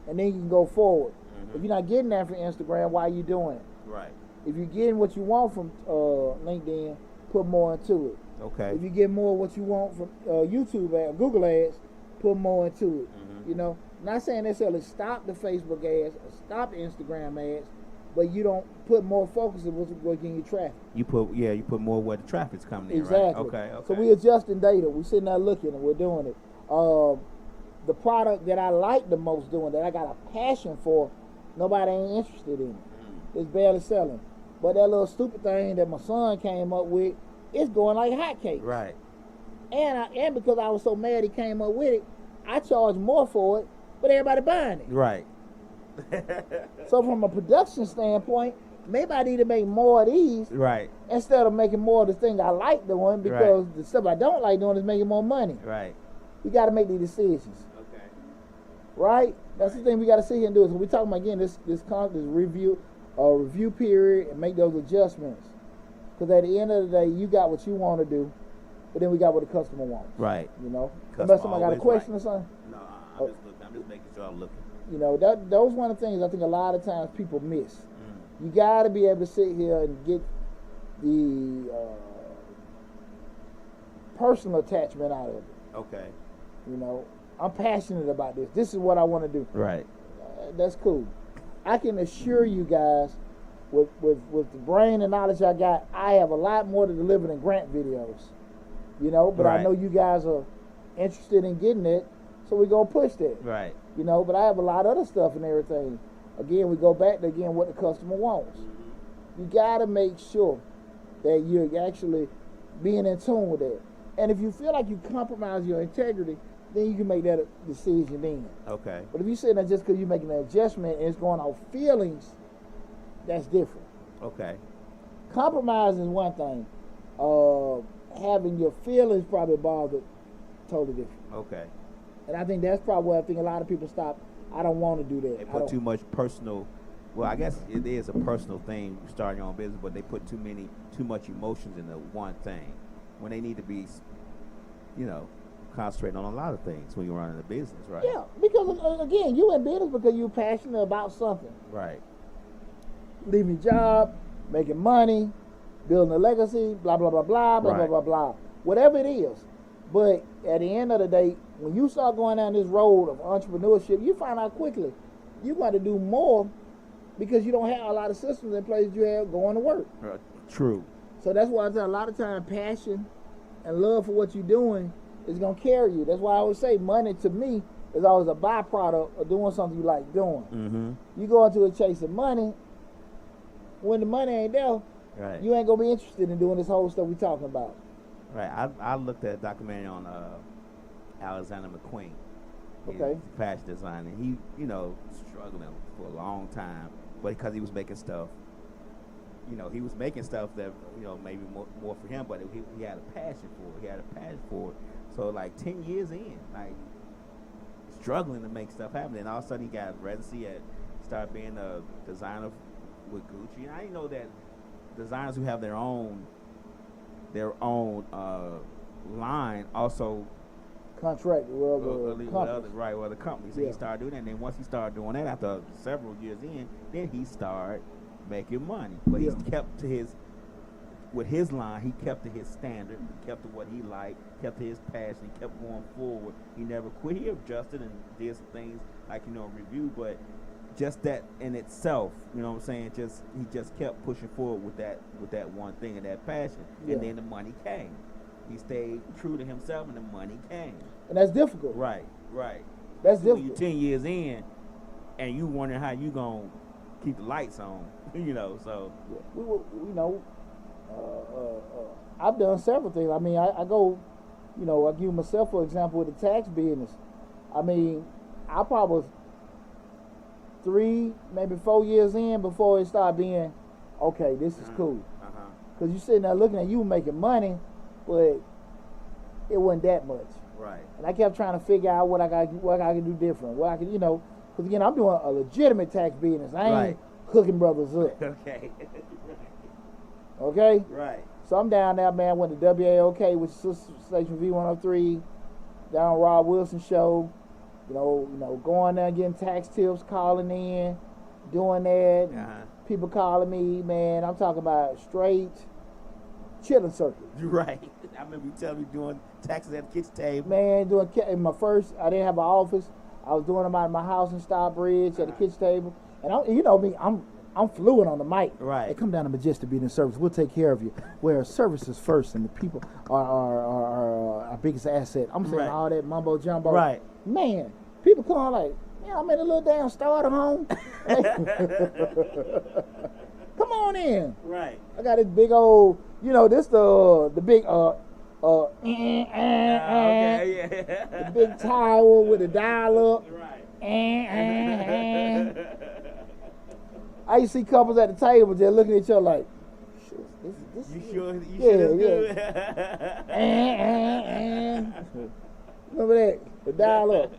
and then you can go forward. Mm-hmm. If you're not getting that from Instagram, why are you doing it? Right. If you're getting what you want from LinkedIn, put more into it. Okay. If you get more what you want from YouTube ads, Google ads, put more into it. Mm-hmm. Not saying necessarily stop the Facebook ads or stop the Instagram ads, but you don't put more focus on what's getting you traffic. You put more where the traffic's coming in. Exactly. Right? Okay. So we adjusting data. We sitting there looking and we're doing it. The product that I like the most doing, that I got a passion for, nobody ain't interested in it. It's barely selling. But that little stupid thing that my son came up with, it's going like hotcakes. Right. And because I was so mad he came up with it, I charged more for it, but everybody buying it. Right. So from a production standpoint, maybe I need to make more of these. Right. Instead of making more of the thing I like doing, because the stuff I don't like doing is making more money. Right. We got to make these decisions. Okay. Right? That's the thing we got to sit here and do. So we're talking about, again, this review period, and make those adjustments. Because at the end of the day, you got what you want to do, but then we got what the customer wants. Right. Unless somebody got a question or something? No, I'm just making sure I'm looking. Those one of the things I think a lot of times people miss. You got to be able to sit here and get the personal attachment out of it. Okay. I'm passionate about this. This is what I want to do. Right. That's cool. I can assure you guys, with the brain and knowledge I got, I have a lot more to deliver than grant videos. But I know you guys are interested in getting it, so we're going to push that. Right. But I have a lot of other stuff and everything. Again, we go back to, what the customer wants. Mm-hmm. You got to make sure that you're actually being in tune with that. And if you feel like you compromise your integrity, then you can make that decision then. Okay. But if you're sitting there just because you're making an adjustment and it's going off feelings, that's different. Okay. Compromise is one thing. Having your feelings probably bothered, totally different. Okay. And I think that's probably where I think a lot of people stop. I don't want to do that. They put too much personal. Well, I guess it is a personal thing, starting your own business, but they put too much emotions into one thing when they need to be, concentrating on a lot of things when you're running a business, right? Yeah, because again, you in business because you're passionate about something. Right. Leaving your job, making money, building a legacy, blah, blah, blah, blah, blah, blah, blah, blah. Whatever it is. But at the end of the day, when you start going down this road of entrepreneurship, you find out quickly you got to do more because you don't have a lot of systems in place you have going to work. True. So that's why I say a lot of time passion and love for what you're doing is going to carry you. That's why I always say money to me is always a byproduct of doing something you like doing. Mm-hmm. You go into a chase of money, when the money ain't there, Right. you ain't gonna be interested in doing this whole stuff we talking about. Right. I looked at a documentary on Alexander McQueen. Okay. Fashion designer. He, struggling for a long time, but because he was making stuff, he was making stuff that, maybe more for him, but he had a passion for it. He had a passion for it. So like 10 years in, like struggling to make stuff happen, and all of a sudden he got residency started being a designer with Gucci. And I didn't know that designers who have their own line also Contract with other companies. So he started doing that, and then once he started doing that, after several years in, then he started making money. But he kept to his line, he kept to his standard, he kept to what he liked, kept to his passion, he kept going forward. He never quit. He adjusted and did some things like, review, but just that in itself, you know what I'm saying, he just kept pushing forward with that one thing and that passion. And then the money came. He stayed true to himself, and the money came. And that's difficult. Right. That's When difficult. you're 10 years in, and you wondering how you gonna keep the lights on, so. I've done several things. I mean, I go, I give myself, for example, with the tax business. I mean, I probably was 3, maybe 4 years in before it started being, okay, this is cool. Because you sitting there looking at you making money, but it wasn't that much. Right. And I kept trying to figure out what I could do different. What I could, because again, I'm doing a legitimate tax business. I ain't hooking brothers up. Okay. Okay? Right. So I'm down there, man. Went to WAOK, which is Station V103, down Rob Wilson show. Going there, getting tax tips, calling in, doing that. People calling me, man. I'm talking about straight chilling circuit. Right. I remember you telling me doing taxes at the kitchen table. Man, in my first, I didn't have an office. I was doing them out of my house in Stockbridge at the kitchen table. And you know me, I'm fluent on the mic. Right. Hey, come down to Majestic Beauty and Service. We'll take care of you. Where service is first, and the people are our biggest asset. I'm saying all that mumbo jumbo. Right. Man, people come like, man, I'm in a little damn starter home. Come on in. Right. I got this big old, this the big the big tower with a dial up. Right. I used to see couples at the table just looking at each other like, this You sure? You yeah, sure yeah. Good? Remember that? The dial up.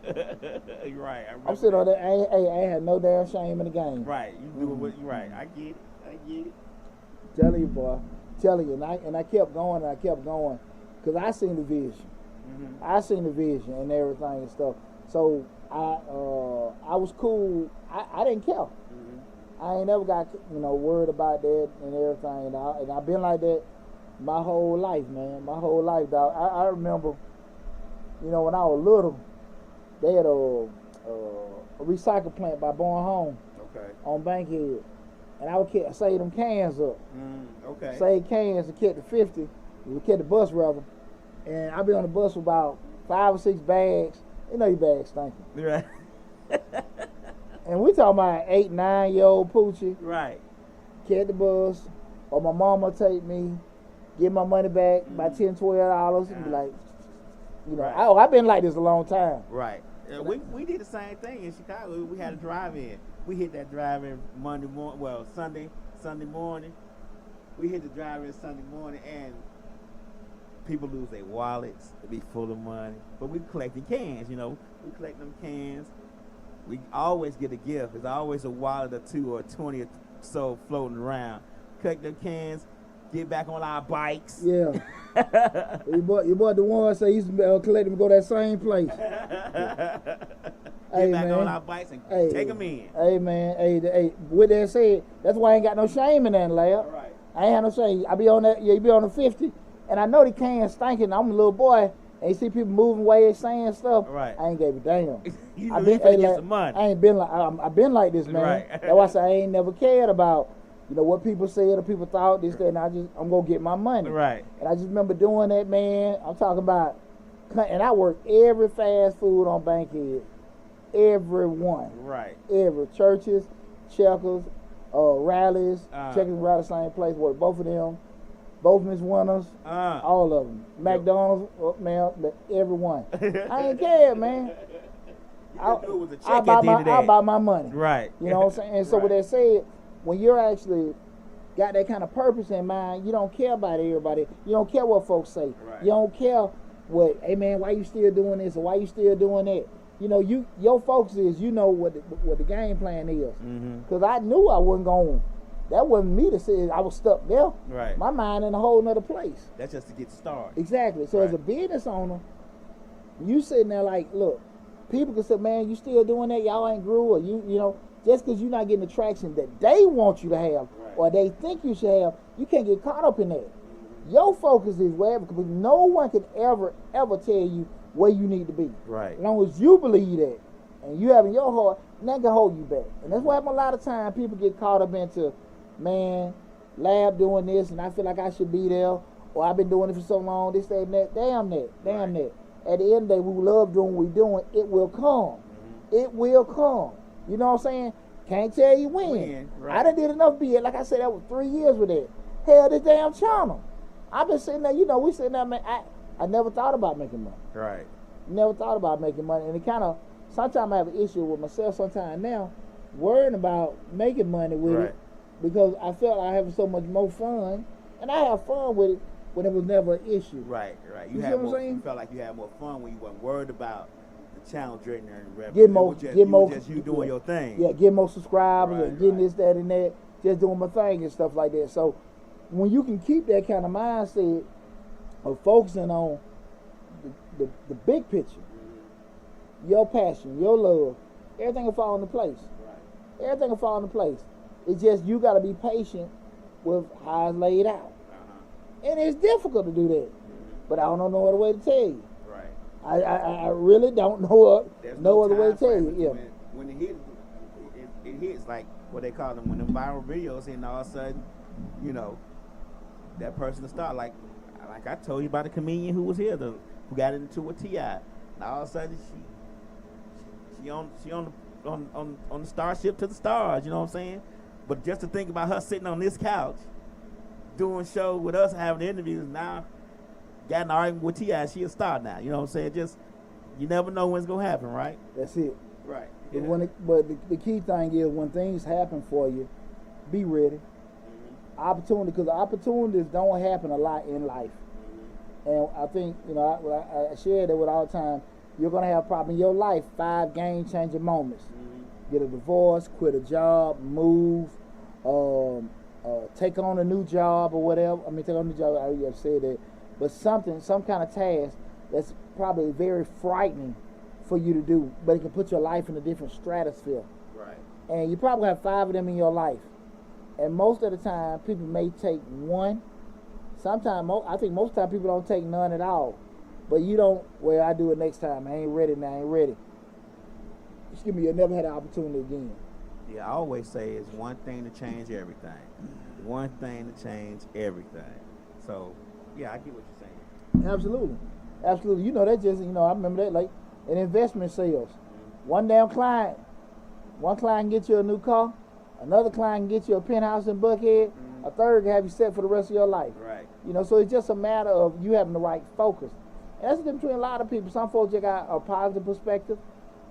You're right. I'm sitting on there. I ain't had no damn shame in the game. Right. You do what you right. I get it. Telling you, boy. Telling you. And I kept going and I kept going. Because I seen the vision. I seen the vision and everything and stuff. So I was cool. I didn't care. I ain't never got worried about that and everything. And I've been like that my whole life, man. My whole life, dog. I remember, when I was little, they had a recycle plant by Born Home. Okay. On Bankhead. And I would save them cans up. Okay. Save cans and kept the 50. We kept the bus rather. And I'd be on the bus with about 5 or 6 bags. Your bags stinking. Right. And we talking about 8, 9-year-old poochie. Right. Catch the bus. Or my mama take me, give my money back by $10, $12 and be like, I've been like this a long time. Right. We did the same thing in Chicago. We had a drive-in. We hit that drive-in Sunday morning. We hit the drive-in Sunday morning, and people lose their wallets. They be full of money. But we collecting cans, We collect them cans. We always get a gift. There's always a wallet or 2 or 20 or so floating around. Collect them cans. Get back on our bikes. Yeah. you bought the one, so you used to collect them and go that same place. Get back on our bikes and take them in. Hey, man. Hey, with that said, that's why I ain't got no shame in that, lab. Right. I ain't had no shame. I be on that, you be on the 50, and I know the cans stinking. I'm a little boy, and you see people moving away saying stuff. Right. I ain't gave a damn. You knew you finna get some money. I ain't been like, I've been like this, man. Right. That's why I say I ain't never cared about, what people said or people thought, this, that, and I'm going to get my money. Right. And I just remember doing that, man. I'm talking about, and I worked every fast food on Bankhead. Every one. Right. Every. Churches, Checkers, Rallies, Chicken Rally, same place. Work both of them. Both Miss Winners, all of them. McDonald's, man, everyone. I ain't care, man. I buy my money. Right. You know what I'm saying? And so with that said, when you're actually got that kind of purpose in mind, you don't care about everybody. You don't care what folks say. Right. You don't care what, hey man, why you still doing this or why you still doing that? You know, your focus is, you know what the game plan is. Because I knew I wasn't going. That wasn't me to say I was stuck there. Right. My mind in a whole nother place. That's just to get started. Exactly. So as a business owner, you sitting there like, look, people can say, man, you still doing that? Y'all ain't grew, or you know, just because you're not getting the traction that they want you to have, or they think you should have, you can't get caught up in that. Your focus is wherever, because no one can ever tell you where you need to be. Right. As long as you believe that, and you have in your heart, nothing can hold you back. And that's why a lot of times people get caught up into, man, Lab doing this, and I feel like I should be there, or I've been doing it for so long, this, that, and that. Damn that. At the end of the day, we love doing what we're doing. It will come. It will come. You know what I'm saying? Can't tell you when. Right. I done did enough bid. Like I said, that was 3 years with that. Hell, this damn channel. I've been sitting there, you know, we sitting there, man, I never thought about making money. Right. Never thought about making money. And it kind of, sometimes I have an issue with myself sometimes now, worrying about making money with it, because I felt I having so much more fun, and I have fun with it when it was never an issue. Right. You see what I'm saying? You felt like you had more fun when you weren't worried about the channel generating revenue. Get more, just you doing your thing. Yeah, get more subscribers and getting this, that, and that, just doing my thing and stuff like that. So when you can keep that kind of mindset of focusing on the big picture, your passion, your love, everything will fall into place. Right. Everything will fall into place. It's just you got to be patient with how it's laid out. And it's difficult to do that. But I don't know no other way to tell you. Right. I really don't know no other way to tell you. Yeah. When it hits like what they call them, when them viral videos hit, and all of a sudden, you know, that person to start like I told you about the comedian who was here, who got into a T.I. And all of a sudden she on the starship to the stars. You know what I'm saying? But just to think about her sitting on this couch doing show with us, having interviews, now got an argument with T.I., she a star now. You know what I'm saying? Just, you never know when it's going to happen, right? That's it. Right. Yeah. But the key thing is, when things happen for you, be ready. Opportunity, because opportunities don't happen a lot in life. And I think, you know, I share that with all the time. You're going to have probably in your life 5 game-changing moments. Get a divorce, quit a job, move, take on a new job or whatever. I mean, take on a new job, I already have said that. But some kind of task that's probably very frightening for you to do, but it can put your life in a different stratosphere. Right. And you probably have 5 of them in your life. And most of the time, people may take one. Sometimes, I think most of the time people don't take none at all. But you don't, well, I do it next time. I ain't ready now, I ain't ready. Excuse me, you'll never have the opportunity again. Yeah, I always say it's one thing to change everything. One thing to change everything. So, yeah, I get what you're saying. Absolutely. Absolutely. You know, that just, you know, I remember that like in investment sales. One client can get you a new car. Another client can get you a penthouse in Buckhead. A third can have you set for the rest of your life. Right. You know, so it's just a matter of you having the right focus. And that's the difference between a lot of people. Some folks just got a positive perspective,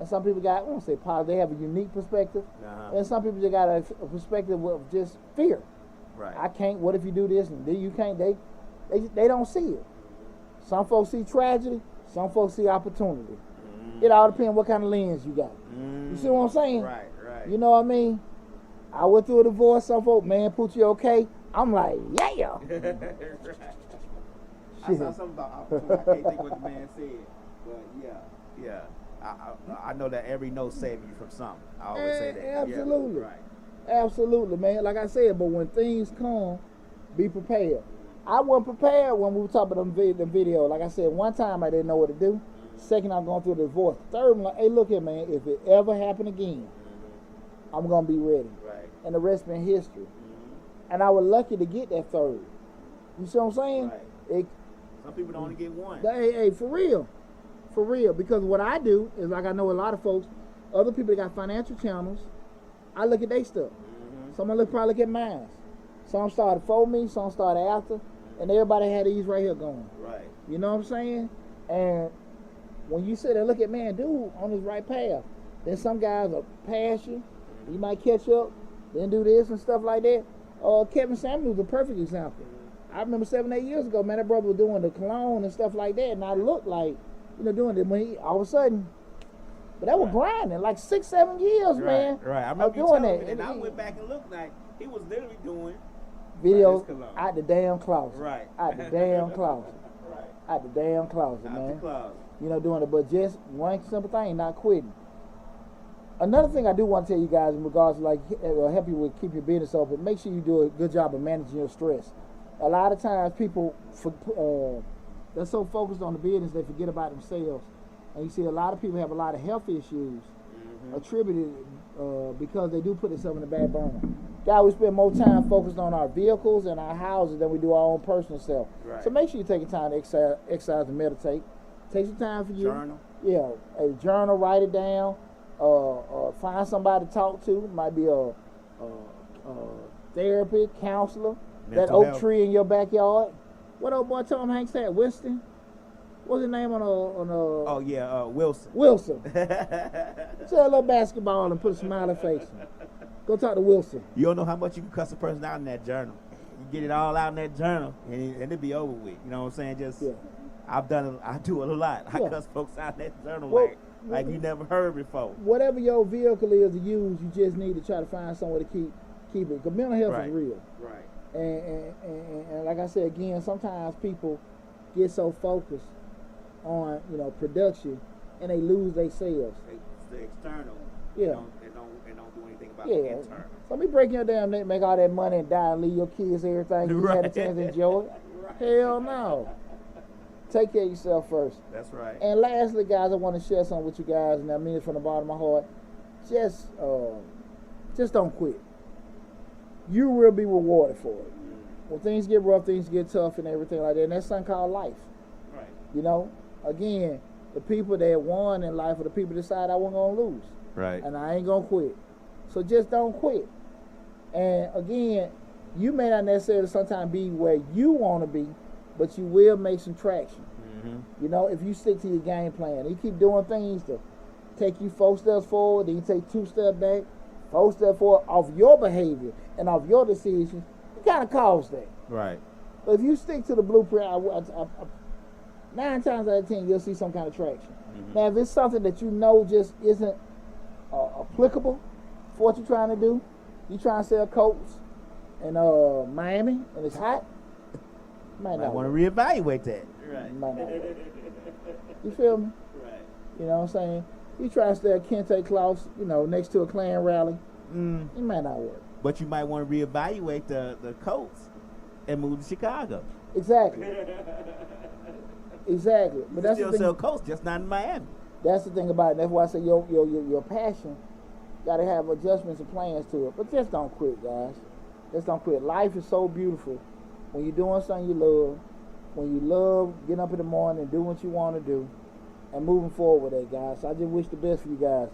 and some people got, I won't say positive, they have a unique perspective. And some people just got a perspective of just fear. Right. I can't, what if you do this? And then you can't, they don't see it. Some folks see tragedy, some folks see opportunity. It all depends what kind of lens you got. You see what I'm saying? Right. You know what I mean? I went through a divorce, some folks, man, Poochie okay? I'm like, yeah. I saw something about opportunity. I can't think what the man said. But yeah. I know that every no saves you from something. I always say that. Absolutely. Yeah, right. Absolutely, man. Like I said, but when things come, be prepared. I wasn't prepared when we were talking about the video. Like I said, one time I didn't know what to do. Second, I'm going through the divorce. Third, I'm like, hey, look here, man. If it ever happen again, I'm going to be ready. Right. And the rest been history. And I was lucky to get that third. You see what I'm saying? Right. Some people don't only get one. Hey, for real. For real. Because what I do is, like I know a lot of folks, other people that got financial channels, I look at their stuff. Some probably look at mine. Some started before me, some started after, and everybody had these right here going. Right. You know what I'm saying? And when you sit there and look at, man, dude on his right path, then some guys will pass you, you might catch up, then do this and stuff like that. Kevin Samuels was a perfect example. I remember 7, 8 years ago, man, that brother was doing the cologne and stuff like that, and I looked like, doing it when he all of a sudden. But that was grinding, like 6, 7 years, man. Right. I remember doing that. And I went back and looked like he was literally doing videos out the damn closet. Right. Out the damn closet. Right. Out the damn closet, Out man. the closet. Doing it, but just one simple thing, not quitting. Another thing I do want to tell you guys in regards to help you with keep your business open, make sure you do a good job of managing your stress. A lot of times people, they're so focused on the business they forget about themselves. And you see a lot of people have a lot of health issues attributed because they do put themselves in the back burner. God, we spend more time focused on our vehicles and our houses than we do our own personal self. Right. So make sure you take your time to exercise and meditate. Take some time for you. Journal. Yeah, a journal, write it down. Find somebody to talk to. Might be a therapy, counselor. Mental that oak health. tree in your backyard. What old boy Tom Hanks had? Winston? What's his name on Oh yeah, Wilson. Wilson. Say a little basketball and put a smiley face on. Go talk to Wilson. You don't know how much you can cuss a person out in that journal. You get it all out in that journal, and it'll be over with. You know what I'm saying? Just I've done it. I do it a lot. I cuss folks out in that journal like you never heard before. Whatever your vehicle is to use, you just need to try to find somewhere to keep it. Because mental health is real. Right. And like I said again, sometimes people get so focused on production and they lose themselves. The external. Yeah. They don't do anything about the internal. So me break your damn neck, make all that money and die and leave your kids everything you had a chance to enjoy it. Hell no. Take care of yourself first. That's right. And lastly, guys, I want to share something with you guys, and I mean it from the bottom of my heart. Just don't quit. You will be rewarded for it. When things get rough, things get tough and everything like that, and that's something called life. Right. Again, the people that won in life are the people that decide I wasn't going to lose. Right. And I ain't going to quit. So just don't quit. And again, you may not necessarily sometimes be where you want to be, but you will make some traction. If you stick to your game plan. You keep doing things to take you 4 steps forward, then you take 2 steps back, 4 steps forward off your behavior and off your decisions, you kind of cause that. Right. But if you stick to the blueprint, 9 times out of 10, you'll see some kind of traction. Now, if it's something that just isn't applicable for what you're trying to do, you trying to sell coats in Miami and it's hot, might not want to work. reevaluate that. Right. Might not work. You feel me? Right. You know what I'm saying? You try to stay at Kente Klaus, next to a Klan rally, it might not work. But you might want to reevaluate the coats and move to Chicago. Exactly. Exactly. But that's still the thing. sell coats, just not in Miami. That's the thing about it. That's why I say your passion got to have adjustments and plans to it. But just don't quit, guys. Just don't quit. Life is so beautiful when you're doing something you love, when you love getting up in the morning and doing what you want to do, and moving forward with that, guys. So I just wish the best for you guys.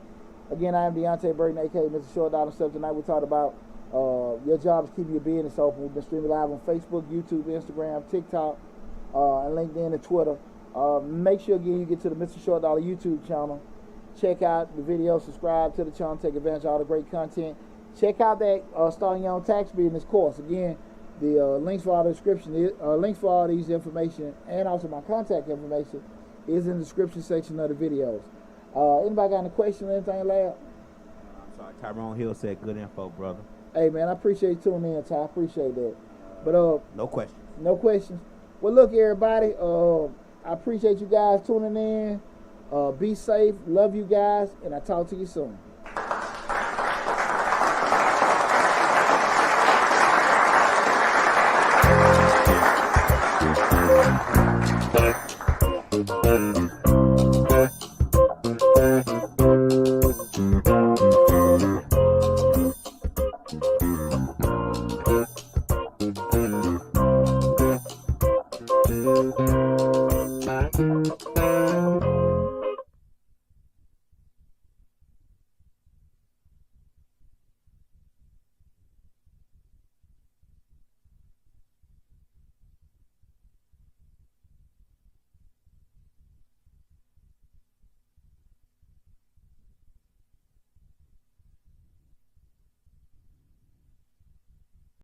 Again, I am Deonte Burden, a.k.a. Mr. Short Dollar Stuff. Tonight we talked about your job is keeping your business open. We've been streaming live on Facebook, YouTube, Instagram, TikTok, and LinkedIn and Twitter. Make sure, again, you get to the Mr. Short Dollar YouTube channel. Check out the video, subscribe to the channel, take advantage of all the great content. Check out that Starting Your Own Tax Business course. Again, the links for all the description, links for all these information, and also my contact information is in the description section of the videos. Anybody got any questions or anything, lad? I'm sorry, Tyrone Hill said good info, brother. Hey, man, I appreciate you tuning in, Ty. I appreciate that. But no questions. No questions. Well, look, everybody, I appreciate you guys tuning in. Be safe. Love you guys, and I'll talk to you soon.